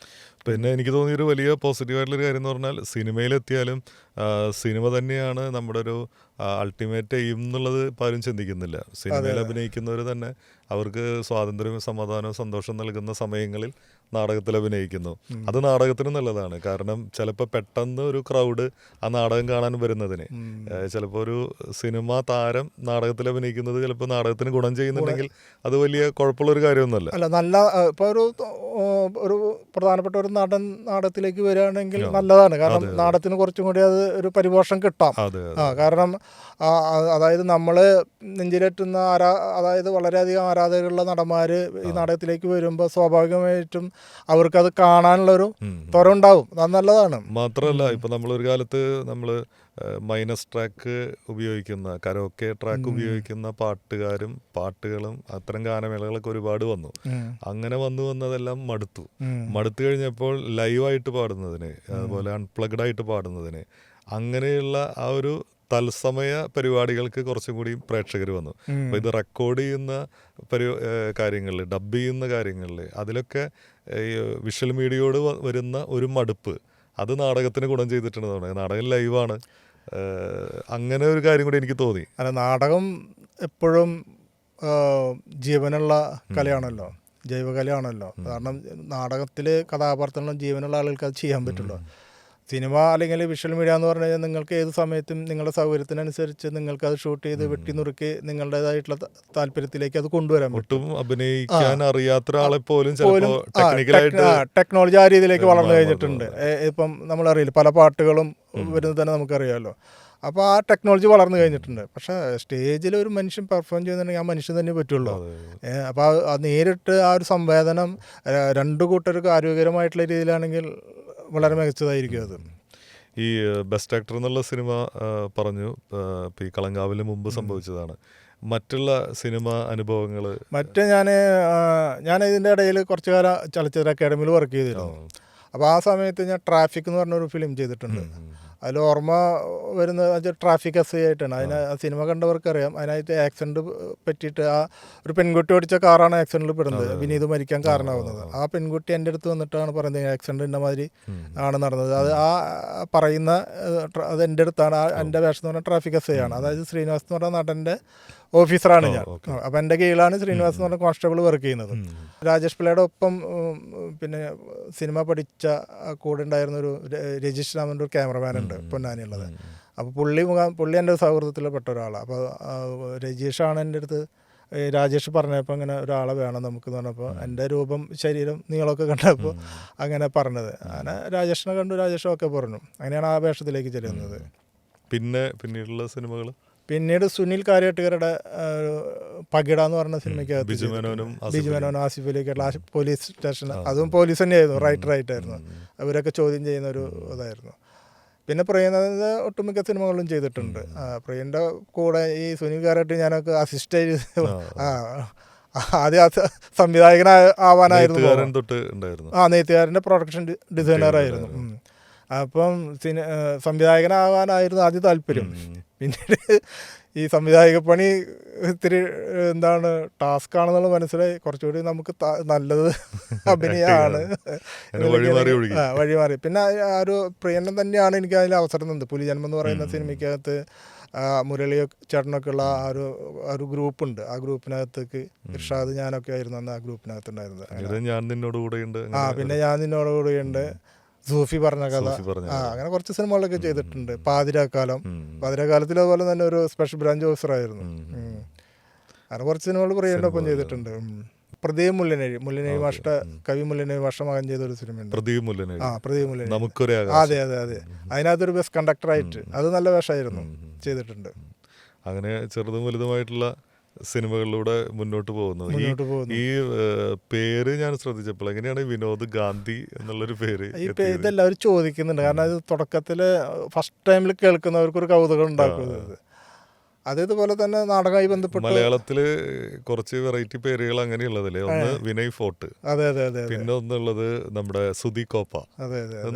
പിന്നെ എനിക്ക് തോന്നിയൊരു വലിയ പോസിറ്റീവായിട്ടുള്ളൊരു കാര്യം എന്ന് പറഞ്ഞാൽ സിനിമയിലെത്തിയാലും സിനിമ തന്നെയാണ് നമ്മുടെ ഒരു അൾട്ടിമേറ്റ് എയിം എന്നുള്ളത് പലരും ചിന്തിക്കുന്നില്ല. സിനിമയിൽ അഭിനയിക്കുന്നവർ തന്നെ അവർക്ക് സ്വാതന്ത്ര്യവും സമാധാനവും സന്തോഷം നൽകുന്ന സമയങ്ങളിൽ നാടകത്തിൽ അഭിനയിക്കുന്നു. അത് നാടകത്തിന് നല്ലതാണ്. കാരണം ചിലപ്പോൾ പെട്ടെന്ന് ഒരു ക്രൗഡ് ആ നാടകം കാണാൻ വരുന്നതിന്, ചിലപ്പോൾ ഒരു സിനിമാ താരം നാടകത്തിൽ അഭിനയിക്കുന്നത് ചിലപ്പോൾ നാടകത്തിന് ഗുണം ചെയ്യുന്നുണ്ടെങ്കിൽ അത് വലിയ കുഴപ്പമുള്ളൊരു കാര്യമൊന്നുമല്ല. അല്ല, നല്ല ഇപ്പോൾ ഒരു പ്രധാനപ്പെട്ട ഒരു നടൻ നാടകത്തിലേക്ക് വരികയാണെങ്കിൽ നല്ലതാണ്. കാരണം നാടകത്തിന് കുറച്ചും കൂടി അത് ഒരു പരിപോഷണം കിട്ടാം. കാരണം അതായത് നമ്മൾ നെഞ്ചിലേറ്റുന്ന അതായത് വളരെയധികം ആരാധകരുള്ള നടന്മാർ ഈ നാടകത്തിലേക്ക് വരുമ്പോൾ സ്വാഭാവികമായിട്ടും അവർക്കത് കാണാനുള്ളൊരു ത്വര ഉണ്ടാവും. അത് നല്ലതാണ്. മാത്രമല്ല ഇപ്പം നമ്മളൊരു കാലത്ത് നമ്മൾ മൈനസ് ട്രാക്ക് ഉപയോഗിക്കുന്ന, കരോക്കെ ട്രാക്ക് ഉപയോഗിക്കുന്ന പാട്ടുകളും അത്തരം ഗാനമേളകളൊക്കെ ഒരുപാട് വന്നു. അങ്ങനെ വന്നതെല്ലാം മടുത്തു കഴിഞ്ഞപ്പോൾ ലൈവായിട്ട് പാടുന്നതിന്, അതുപോലെ അൺപ്ലഗ്ഡ് ആയിട്ട് പാടുന്നതിന്, അങ്ങനെയുള്ള ആ ഒരു തത്സമയ പരിപാടികൾക്ക് കുറച്ചും കൂടി പ്രേക്ഷകർ വന്നു. അപ്പോൾ ഇത് റെക്കോർഡ് ചെയ്യുന്ന കാര്യങ്ങളിൽ, ഡബ് ചെയ്യുന്ന കാര്യങ്ങളിൽ, അതിലൊക്കെ വിഷ്വൽ മീഡിയയോട് വരുന്ന ഒരു മടുപ്പ് അത് നാടകത്തിന് ഗുണം ചെയ്തിട്ടുണ്ടെന്നാണ്. നാടകം ലൈവാണ്. അങ്ങനെ ഒരു കാര്യം കൂടി എനിക്ക് തോന്നി. അല്ല, നാടകം എപ്പോഴും ജീവനുള്ള കലയാണല്ലോ, ജൈവകലയാണല്ലോ. കാരണം നാടകത്തിൽ കഥാപാത്രങ്ങളും ജീവനുള്ള ആളുകൾക്ക് അത് ചെയ്യാൻ പറ്റുള്ളൂ. സിനിമ അല്ലെങ്കിൽ വിഷ്വൽ മീഡിയ എന്ന് പറഞ്ഞു കഴിഞ്ഞാൽ നിങ്ങൾക്ക് ഏത് സമയത്തും നിങ്ങളുടെ സൗകര്യത്തിനനുസരിച്ച് നിങ്ങൾക്ക് അത് ഷൂട്ട് ചെയ്ത് വെട്ടിനുറുക്കി നിങ്ങളുടേതായിട്ടുള്ള താല്പര്യത്തിലേക്ക് അത് കൊണ്ടുവരാൻ പറ്റും. അഭിനയിക്കാൻ അറിയാത്ത ഒരാളെ പോലും ടെക്നോളജി ആ രീതിയിലേക്ക് വളർന്നു കഴിഞ്ഞിട്ടുണ്ട്. ഇപ്പം നമ്മളറിയില്ല, പല പാട്ടുകളും വരുന്നത് തന്നെ നമുക്കറിയാമല്ലോ. അപ്പോൾ ആ ടെക്നോളജി വളർന്നു കഴിഞ്ഞിട്ടുണ്ട്. പക്ഷേ സ്റ്റേജിൽ ഒരു മനുഷ്യൻ പെർഫോം ചെയ്യുന്നുണ്ടെങ്കിൽ ആ മനുഷ്യൻ തന്നെ പറ്റുള്ളൂ. അപ്പോൾ ആ നേരിട്ട് ആ ഒരു സംവേദനം രണ്ടു കൂട്ടർക്ക് ആരോഗ്യകരമായിട്ടുള്ള രീതിയിലാണെങ്കിൽ വളരെ മികച്ചതായിരിക്കും അത്. ഈ ബെസ്റ്റ് ആക്ടർ എന്നുള്ള സിനിമ പറഞ്ഞു, ഇപ്പോൾ ഈ കളങ്കാവിന് മുമ്പ് സംഭവിച്ചതാണ്. മറ്റുള്ള സിനിമ അനുഭവങ്ങൾ? ഞാൻ ഇതിൻ്റെ ഇടയിൽ കുറച്ചു കാലം ചലച്ചിത്ര അക്കാദമിയിൽ വർക്ക് ചെയ്തിരുന്നു. അപ്പോൾ ആ സമയത്ത് ഞാൻ ട്രാഫിക് എന്ന് പറഞ്ഞൊരു ഫിലിം ചെയ്തിട്ടുണ്ട്. അതിൽ ഓർമ്മ വരുന്നത് ട്രാഫിക് എസ് ഐ ആയിട്ടാണ്. ആ സിനിമ കണ്ടവർക്കറിയാം. അതിനകത്ത് ആക്സിഡൻറ്റ് പറ്റിയിട്ട് ആ ഒരു പെൺകുട്ടി ഓടിച്ച കാറാണ് ആക്സിഡൻറ്റിൽ പെടുന്നത്, വിനീത് മരിക്കാൻ കാരണമാകുന്നത്. ആ പെൺകുട്ടി എൻ്റെ അടുത്ത് വന്നിട്ടാണ് പറയുന്നത് ആക്സിഡൻറ്റ് ഇന്ന മാതിരി ആണ് നടന്നത്. അത് പറയുന്ന അത് എൻ്റെ അടുത്താണ്. എൻ്റെ വേഷം എന്ന് പറഞ്ഞാൽ ട്രാഫിക് എസ് ഐ ആണ്. അതായത് ശ്രീനിവാസ് എന്ന് പറഞ്ഞ നടൻ്റെ ഓഫീസറാണ് ഞാൻ. അപ്പം എൻ്റെ കീഴിലാണ് ശ്രീനിവാസ് എന്ന് പറഞ്ഞ കോൺസ്റ്റബിൾ വർക്ക് ചെയ്യുന്നത്. രാജേഷ് പിള്ളയുടെ ഒപ്പം പിന്നെ സിനിമ പഠിച്ച കൂടെ ഉണ്ടായിരുന്ന ഒരു രജീഷ് രാമൻ്റെ ഒരു ക്യാമറമാനുണ്ട് പൊന്നാനിയുള്ളത്. അപ്പോൾ പുള്ളി എൻ്റെ സൗഹൃദത്തിൽ പെട്ട ഒരാളാണ്. അപ്പോൾ രജീഷാണ് എൻ്റെ അടുത്ത് രാജേഷ് പറഞ്ഞപ്പോൾ ഇങ്ങനെ ഒരാളെ വേണം നമുക്ക് എന്ന് പറഞ്ഞപ്പോൾ എൻ്റെ രൂപം ശരീരം നീളമൊക്കെ കണ്ടപ്പോൾ അങ്ങനെ പറഞ്ഞത്. അങ്ങനെ രാജേഷിനെ കണ്ടു, രാജേഷൊക്കെ പറഞ്ഞു. അങ്ങനെയാണ് ആ വേഷത്തിലേക്ക് ചെല്ലുന്നത്. പിന്നീടുള്ള സിനിമകൾ പിന്നീട് സുനിൽ കാര്യട്ടുകാരുടെ പകിട എന്ന് പറഞ്ഞ സിനിമയ്ക്കകത്ത് ബിജു മേനോനും ആസിഫ് അലിയൊക്കെയുള്ള ആ പോലീസ് സ്റ്റേഷൻ, അതും പോലീസ് തന്നെയായിരുന്നു, റൈറ്ററായിട്ടായിരുന്നു. അവരൊക്കെ ചോദ്യം ചെയ്യുന്ന ഒരു ഇതായിരുന്നു. പിന്നെ പ്രിയനന്ദ ഒട്ടുമിക്ക സിനിമകളിലും ചെയ്തിട്ടുണ്ട്. പ്രിയൻ്റെ കൂടെ ഈ സുനിൽ കാര്യട്ട് ഞാനൊക്കെ അസിസ്റ്റ് ചെയ്ത് ആദ്യം സംവിധായകനാവാനായിരുന്നു. നെയ്ത്തുകാരൻ്റെ പ്രൊഡക്ഷൻ ഡിസൈനറായിരുന്നു. അപ്പം സംവിധായകനാവാനായിരുന്നു ആദ്യം താല്പര്യം. പിന്നീട് ഈ സംവിധായക പണി ഇത്തിരി ടാസ്ക് ആണെന്നുള്ളത് മനസ്സിലായി. കുറച്ചുകൂടി നമുക്ക് നല്ലത് അഭിനയമാണ്, വഴിമാറി. പിന്നെ ആ ഒരു പ്രിയനം തന്നെയാണ് എനിക്ക് അതിൽ അവസരം തന്നത്. പുലിജന്മം എന്ന് പറയുന്ന സിനിമയ്ക്കകത്ത് മുരളി ചേട്ടനൊക്കെ ഉള്ള ആ ഒരു ഗ്രൂപ്പുണ്ട്. ആ ഗ്രൂപ്പിനകത്തേക്ക് ഇർഷാദ് ഞാനൊക്കെ ആയിരുന്നു അന്ന് ആ ഗ്രൂപ്പിനകത്ത് ഉണ്ടായിരുന്നത്. പിന്നെ ഞാൻ നിന്നോട് കൂടെയുണ്ട്, സൂഫി പറഞ്ഞ കഥ, അങ്ങനെ കുറച്ച് സിനിമകളൊക്കെ ചെയ്തിട്ടുണ്ട്. പാതിരാക്കാലത്തിൽ അതുപോലെ തന്നെ ഒരു സ്പെഷ്യൽ ബ്രാഞ്ച് ഓഫീസറായിരുന്നു. അങ്ങനെ കുറച്ച് സിനിമകൾ പ്രിയൻ്റെ ഒപ്പം ചെയ്തിട്ടുണ്ട്. പ്രദീപ് മുല്ലനേഴി മാഷ്ട കവി മുല്ലനേഴി മാഷ്ട മകൻ ചെയ്തൊരു സിനിമയുണ്ട്, പ്രദീപ് മുല്ലനേഴി. അതെ. അതിനകത്തൊരു ബസ് കണ്ടക്ടറായിട്ട് അത് നല്ല വേഷമായിരുന്നു, ചെയ്തിട്ടുണ്ട്. അങ്ങനെ ചെറുതും വലുതുമായിട്ടുള്ള സിനിമകളിലൂടെ മുന്നോട്ട് പോകുന്നത്. ഈ പേര് ഞാൻ ശ്രദ്ധിച്ചപ്പോൾ എങ്ങനെയാണ് വിനോദ് ഗാന്ധി എന്നുള്ളൊരു പേര്? ഇതെല്ലാവരും ചോദിക്കുന്നുണ്ട്. കാരണം അത് തുടക്കത്തിൽ ഫസ്റ്റ് ടൈമിൽ കേൾക്കുന്നവർക്കൊരു കൗതുകം ഉണ്ടാക്കുന്നത്. അത് ഇതുപോലെ തന്നെ നാടകമായി ബന്ധപ്പെട്ട് മലയാളത്തില് കുറച്ച് വെറൈറ്റി പേരുകൾ അങ്ങനെയുള്ളതല്ലേ. ഒന്ന് വിനയ് ഫോർട്ട്, പിന്നെ ഒന്നുള്ളത് നമ്മുടെ സുധി കോപ്പ,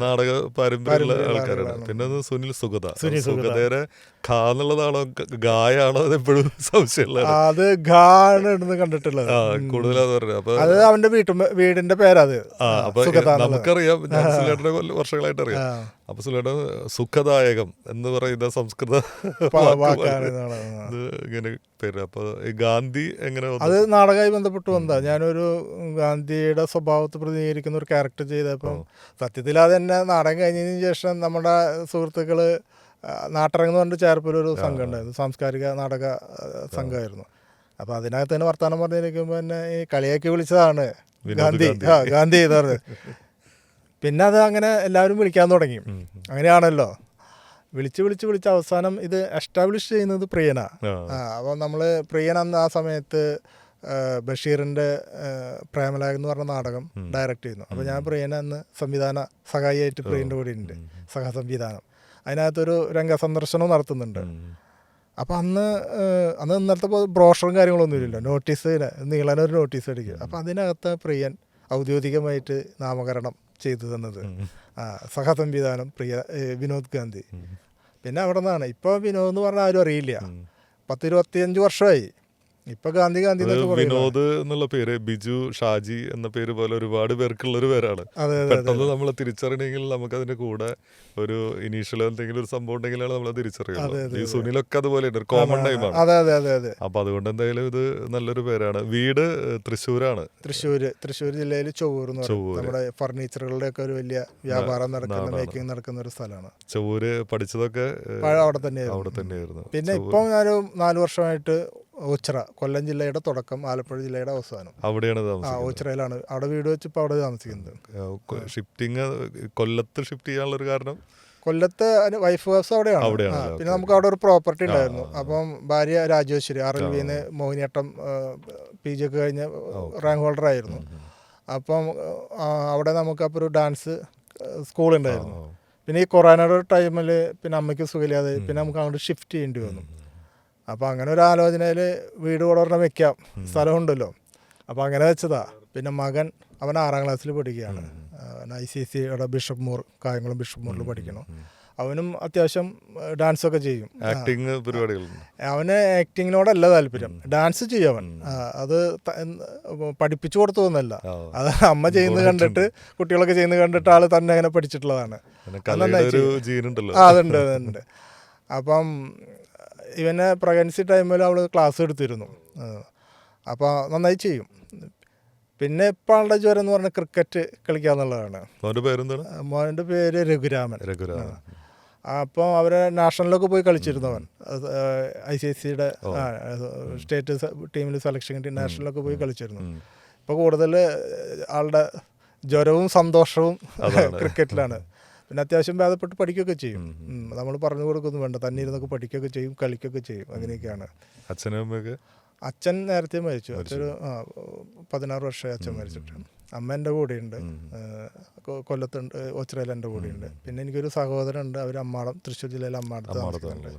നാടക പാരമ്പര്യമുള്ള ആൾക്കാരാണ്. പിന്നെ ഒന്ന് സുനിൽ സുഗതയുടെ ഖാ എന്നുള്ളതാണോ ഗായാണോ അതെപ്പോഴും സംശയമുള്ള. അത് ഖാണ് കണ്ടിട്ടുള്ളത് കൂടുതലാന്ന് പറഞ്ഞത്. അപ്പൊ അത് അവന്റെ വീടിന്റെ പേരത്. അപ്പൊ നമുക്കറിയാം, ഞാൻ സുലേട്ടനെ വർഷങ്ങളായിട്ട് അറിയാം. അപ്പൊ സുലേട്ടൻ സുഖദായകം എന്ന് പറയുന്ന സംസ്കൃത ഇങ്ങനെ പേര്. അപ്പൊ ഈ ഗാന്ധി എങ്ങനെ അത് നാടകമായി ബന്ധപ്പെട്ട് വന്നതാ. ഞാനൊരു ഗാന്ധിയുടെ സ്വഭാവത്തെ പ്രതിനിധീകരിക്കുന്ന ഒരു ക്യാരക്ടർ ചെയ്തപ്പം സത്യത്തിൽ അത് തന്നെ നാടകം കഴിഞ്ഞതിന് ശേഷം നമ്മുടെ സുഹൃത്തുക്കള് നാട്ടിറങ്ങുന്ന കൊണ്ട് ചേർപ്പൊരു സംഘം ഉണ്ടായിരുന്നു, സാംസ്കാരിക നാടക സംഘമായിരുന്നു. അപ്പോൾ അതിനകത്ത് തന്നെ വർത്തമാനം പറഞ്ഞിരിക്കുമ്പോൾ തന്നെ ഈ കളിയാക്കി വിളിച്ചതാണ് ഗാന്ധി എന്ന് പറഞ്ഞത്. പിന്നെ അത് അങ്ങനെ എല്ലാവരും വിളിക്കാൻ തുടങ്ങി. അങ്ങനെയാണല്ലോ, വിളിച്ച് അവസാനം ഇത് എസ്റ്റാബ്ലിഷ് ചെയ്യുന്നത് പ്രിയനാ. അപ്പോൾ നമ്മൾ പ്രിയൻ അന്ന് ആ സമയത്ത് ബഷീറിൻ്റെ പ്രേമലാഗ് എന്ന് പറഞ്ഞ നാടകം ഡയറക്റ്റ് ചെയ്യുന്നു. അപ്പോൾ ഞാൻ പ്രിയനെ അന്ന് സംവിധാന സഹായിയായിട്ട് പ്രിയൻ്റെ കൂടെ ഉണ്ട്, സഹസംവിധാനം. അതിനകത്തൊരു രംഗസന്ദർശനവും നടത്തുന്നുണ്ട്. അപ്പോൾ അന്ന് ഇന്നത്തെ ബ്രോഷറും കാര്യങ്ങളൊന്നും ഇല്ലല്ലോ, നോട്ടീസ് നീളനൊരു നോട്ടീസ് അടിക്കുക. അപ്പോൾ അതിനകത്ത് പ്രിയൻ ഔദ്യോഗികമായിട്ട് നാമകരണം ചെയ്തു തന്നത് സഹസംവിധാനം വിനോദ് ഗാന്ധി. പിന്നെ അവിടെ നിന്നാണ് ഇപ്പോൾ വിനോദ് എന്ന് പറഞ്ഞാൽ ആരും അറിയില്ല. 10-25 വർഷമായി ഇപ്പൊ ഗാന്ധി വിനോദ് എന്നുള്ള പേര് ബിജു ഷാജി എന്ന പേര് പോലെ ഒരുപാട് പേർക്കുള്ളൊരു പേരാണ്. പെട്ടെന്ന് നമ്മൾ തിരിച്ചറിയണമെങ്കിൽ നമുക്ക് അതിന്റെ കൂടെ ഒരു ഇനീഷ്യൽ എന്തെങ്കിലും ഒരു സംഭവം ഉണ്ടെങ്കിലാണ് നമ്മൾ തിരിച്ചറിയുന്നത്. ഈ സുനിലൊക്കെ അതുപോലെ ഒരു കോമൺ ടൈമാണ്. അപ്പൊ അതുകൊണ്ട് എന്തായാലും ഇത് നല്ലൊരു പേരാണ്. വീട് തൃശ്ശൂരാണ്. തൃശ്ശൂർ ജില്ലയിൽ ചൊവ്വൂർ നമ്മുടെ ഫർണിച്ചറുകളുടെ ഒക്കെ ഒരു വലിയ വ്യാപാരം മേക്കിംഗ് നടക്കുന്ന ഒരു സ്ഥലമാണ്. ചൊവ്വൂര് പഠിച്ചതൊക്കെ അവിടെ തന്നെയായിരുന്നു. പിന്നെ ഇപ്പൊ ഞാനൊരു 4 വർഷമായിട്ട് ഓച്ചിറ, കൊല്ലം ജില്ലയുടെ തുടക്കം, ആലപ്പുഴ ജില്ലയുടെ അവസാനം, അവിടെയാണ് ഓച്ചിറയിലാണ്. അവിടെ വീട് വെച്ചിപ്പോൾ അവിടെ താമസിക്കുന്നത്. ഷിഫ്റ്റിംഗ് കൊല്ലത്ത് ഷിഫ്റ്റ് ചെയ്യാനുള്ള ഒരു കാരണം, കൊല്ലത്ത് വൈഫ് ഹൗസ് അവിടെയാണ്. പിന്നെ നമുക്ക് അവിടെ ഒരു പ്രോപ്പർട്ടി ഉണ്ടായിരുന്നു. അപ്പം ഭാര്യ രാജേശ്വരി RLVന്ന് മോഹിനിയാട്ടം PG ഒക്കെ കഴിഞ്ഞ് റാങ്ക് ഹോൾഡർ ആയിരുന്നു. അപ്പം അവിടെ നമുക്ക് അപ്പോൾ ഒരു ഡാൻസ് സ്കൂളുണ്ടായിരുന്നു. പിന്നെ ഈ കൊറോണയുടെ ടൈമിൽ പിന്നെ അമ്മയ്ക്ക് സുഖമില്ലാതെ പിന്നെ നമുക്ക് അങ്ങോട്ട് ഷിഫ്റ്റ് ചെയ്യേണ്ടി വന്നു. അപ്പോൾ അങ്ങനെ ഒരു ആലോചനയിൽ വീട് കൂടെ വെക്കാം, സ്ഥലമുണ്ടല്ലോ. അപ്പോൾ അങ്ങനെ വെച്ചതാ. പിന്നെ മകൻ അവൻ 6ാം ക്ലാസ്സിൽ പഠിക്കുകയാണ്. ICSE bishop Moore Kayamkulam bishop മോറിൽ പഠിക്കണം. അവനും അത്യാവശ്യം ഡാൻസൊക്കെ ചെയ്യും. ആക്ടിങ് പരിപാടികളുണ്ട്. അവന് ആക്ടിങ്ങിനോടല്ല താല്പര്യം, ഡാൻസ് ചെയ്യും അവൻ. അത് പഠിപ്പിച്ചു കൊടുത്തതൊന്നല്ല, അത് അമ്മ ചെയ്യുന്നത് കണ്ടിട്ട് കുട്ടികളൊക്കെ ചെയ്യുന്നത് കണ്ടിട്ട് ആൾ തന്നെ അങ്ങനെ പഠിച്ചിട്ടുള്ളതാണ്. അതുണ്ട് അതുണ്ട്. അപ്പം ഇവനെ പ്രഗ്നൻസി ടൈമിൽ അവൾ ക്ലാസ് എടുത്തിരുന്നു. അപ്പോൾ നന്നായി ചെയ്യും. പിന്നെ ഇപ്പം ആളുടെ ജ്വരം എന്ന് പറഞ്ഞാൽ ക്രിക്കറ്റ് കളിക്കാന്നുള്ളതാണ്. മോൻ്റെ പേര് രഘുരാമൻ. അപ്പോൾ അവരെ നാഷണലൊക്കെ പോയി കളിച്ചിരുന്നവൻ. ICSE സ്റ്റേറ്റ് ടീമിൽ സെലക്ഷൻ കിട്ടി നാഷണലൊക്കെ പോയി കളിച്ചിരുന്നു. ഇപ്പോൾ കൂടുതൽ ആളുടെ ജ്വരവും സന്തോഷവും ക്രിക്കറ്റിലാണ്. പിന്നെ അത്യാവശ്യം ഭേദപ്പെട്ട് പഠിക്കുകയൊക്കെ ചെയ്യും. നമ്മൾ പറഞ്ഞു കൊടുക്കൊന്നും വേണ്ട, തന്നെ ഇരുന്നൊക്കെ പഠിക്കുകയൊക്കെ ചെയ്യും, കളിക്കുകയൊക്കെ ചെയ്യും. അങ്ങനെയൊക്കെയാണ്. അച്ഛൻ നേരത്തെ മരിച്ചു. അച്ഛനൊരു 16 വർഷമായി അച്ഛൻ മരിച്ചിട്ട്. അമ്മ എൻ്റെ കൂടെയുണ്ട്, കൊല്ലത്തുണ്ട്, ഓച്ചിറയിൽ എൻ്റെ കൂടെയുണ്ട്. പിന്നെ എനിക്കൊരു സഹോദരനുണ്ട്, അവർ അമ്മാടം, തൃശ്ശൂർ ജില്ലയിലെ അമ്മാടത്ത് താമസിക്കുന്നുണ്ട്.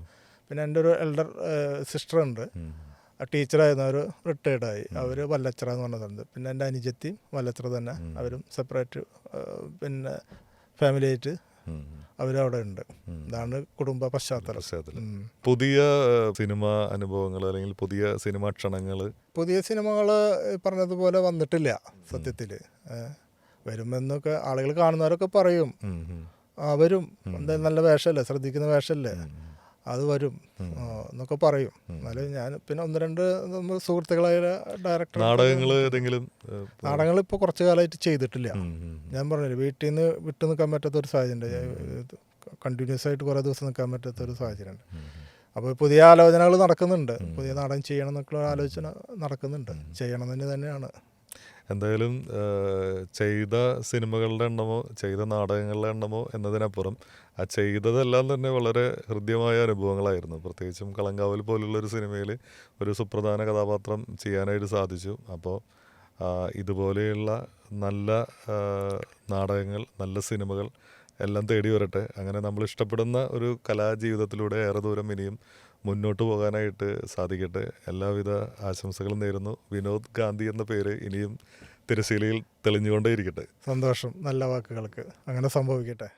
പിന്നെ എൻ്റെ ഒരു എൽഡർ സിസ്റ്ററുണ്ട്, ടീച്ചറായിരുന്നു, അവർ റിട്ടയർഡായി. അവർ വല്ലച്ചിറ എന്ന് പറഞ്ഞ സ്ഥലത്ത്. പിന്നെ എൻ്റെ അനുജത്തിയും വല്ലച്ചിറ തന്നെ, അവരും സെപ്പറേറ്റ് പിന്നെ ഫാമിലിയായിട്ട് അവരവിടെ ഉണ്ട്. ഇതാണ് കുടുംബ പശ്ചാത്തലം. പുതിയ സിനിമ അനുഭവങ്ങൾ അല്ലെങ്കിൽ പുതിയ സിനിമാ ക്ഷണങ്ങൾ? പുതിയ സിനിമകൾ പറഞ്ഞതുപോലെ വന്നിട്ടില്ല സത്യത്തിൽ. വരുമെന്നൊക്കെ ആളുകൾ കാണുന്നവരൊക്കെ പറയും, വരും, എന്തായാലും നല്ല വേഷമല്ലേ, ശ്രദ്ധിക്കുന്ന വേഷമല്ലേ, അത് വരും എന്നൊക്കെ പറയും. എന്നാലും ഞാൻ പിന്നെ 1-2 സുഹൃത്തുക്കളായ ഡയറക്ടർ നാടകങ്ങൾ ഇപ്പോൾ കുറച്ച് കാലമായിട്ട് ചെയ്തിട്ടില്ല. ഞാൻ പറഞ്ഞില്ല, വീട്ടിൽ നിന്ന് വിട്ടു നിൽക്കാൻ പറ്റാത്തൊരു സാഹചര്യമുണ്ട്, കണ്ടിന്യൂസ് ആയിട്ട് കുറേ ദിവസം നിൽക്കാൻ പറ്റാത്തൊരു സാഹചര്യമുണ്ട്. അപ്പോൾ പുതിയ ആലോചനകൾ നടക്കുന്നുണ്ട്, പുതിയ നാടകം ചെയ്യണം എന്നൊക്കെയുള്ള ആലോചന നടക്കുന്നുണ്ട്, ചെയ്യണം തന്നെയാണ്. എന്തായാലും ചെയ്ത സിനിമകളുടെ എണ്ണമോ ചെയ്ത നാടകങ്ങളുടെ എണ്ണമോ എന്നതിനപ്പുറം ആ ചെയ്തതെല്ലാം തന്നെ വളരെ ഹൃദ്യമായ അനുഭവങ്ങളായിരുന്നു. പ്രത്യേകിച്ചും കളങ്കാവൽ പോലുള്ളൊരു സിനിമയിൽ ഒരു സുപ്രധാന കഥാപാത്രം ചെയ്യാനായിട്ട് സാധിച്ചു. അപ്പോൾ ഇതുപോലെയുള്ള നല്ല നാടകങ്ങൾ, നല്ല സിനിമകൾ എല്ലാം തേടി വരട്ടെ. അങ്ങനെ നമ്മൾ ഇഷ്ടപ്പെടുന്ന ഒരു കലാജീവിതത്തിലൂടെ ഏറെ ദൂരം ഇനിയും മുന്നോട്ട് പോകാനായിട്ട് സാധിക്കട്ടെ. എല്ലാവിധ ആശംസകളും നേരുന്നു. വിനോദ് ഗാന്ധി എന്ന പേര് ഇനിയും തിരശ്ശീലയിൽ തെളിഞ്ഞുകൊണ്ടേയിരിക്കട്ടെ. സന്തോഷം, നല്ല വാക്കുകൾക്ക് അങ്ങനെ സംഭവിക്കട്ടെ.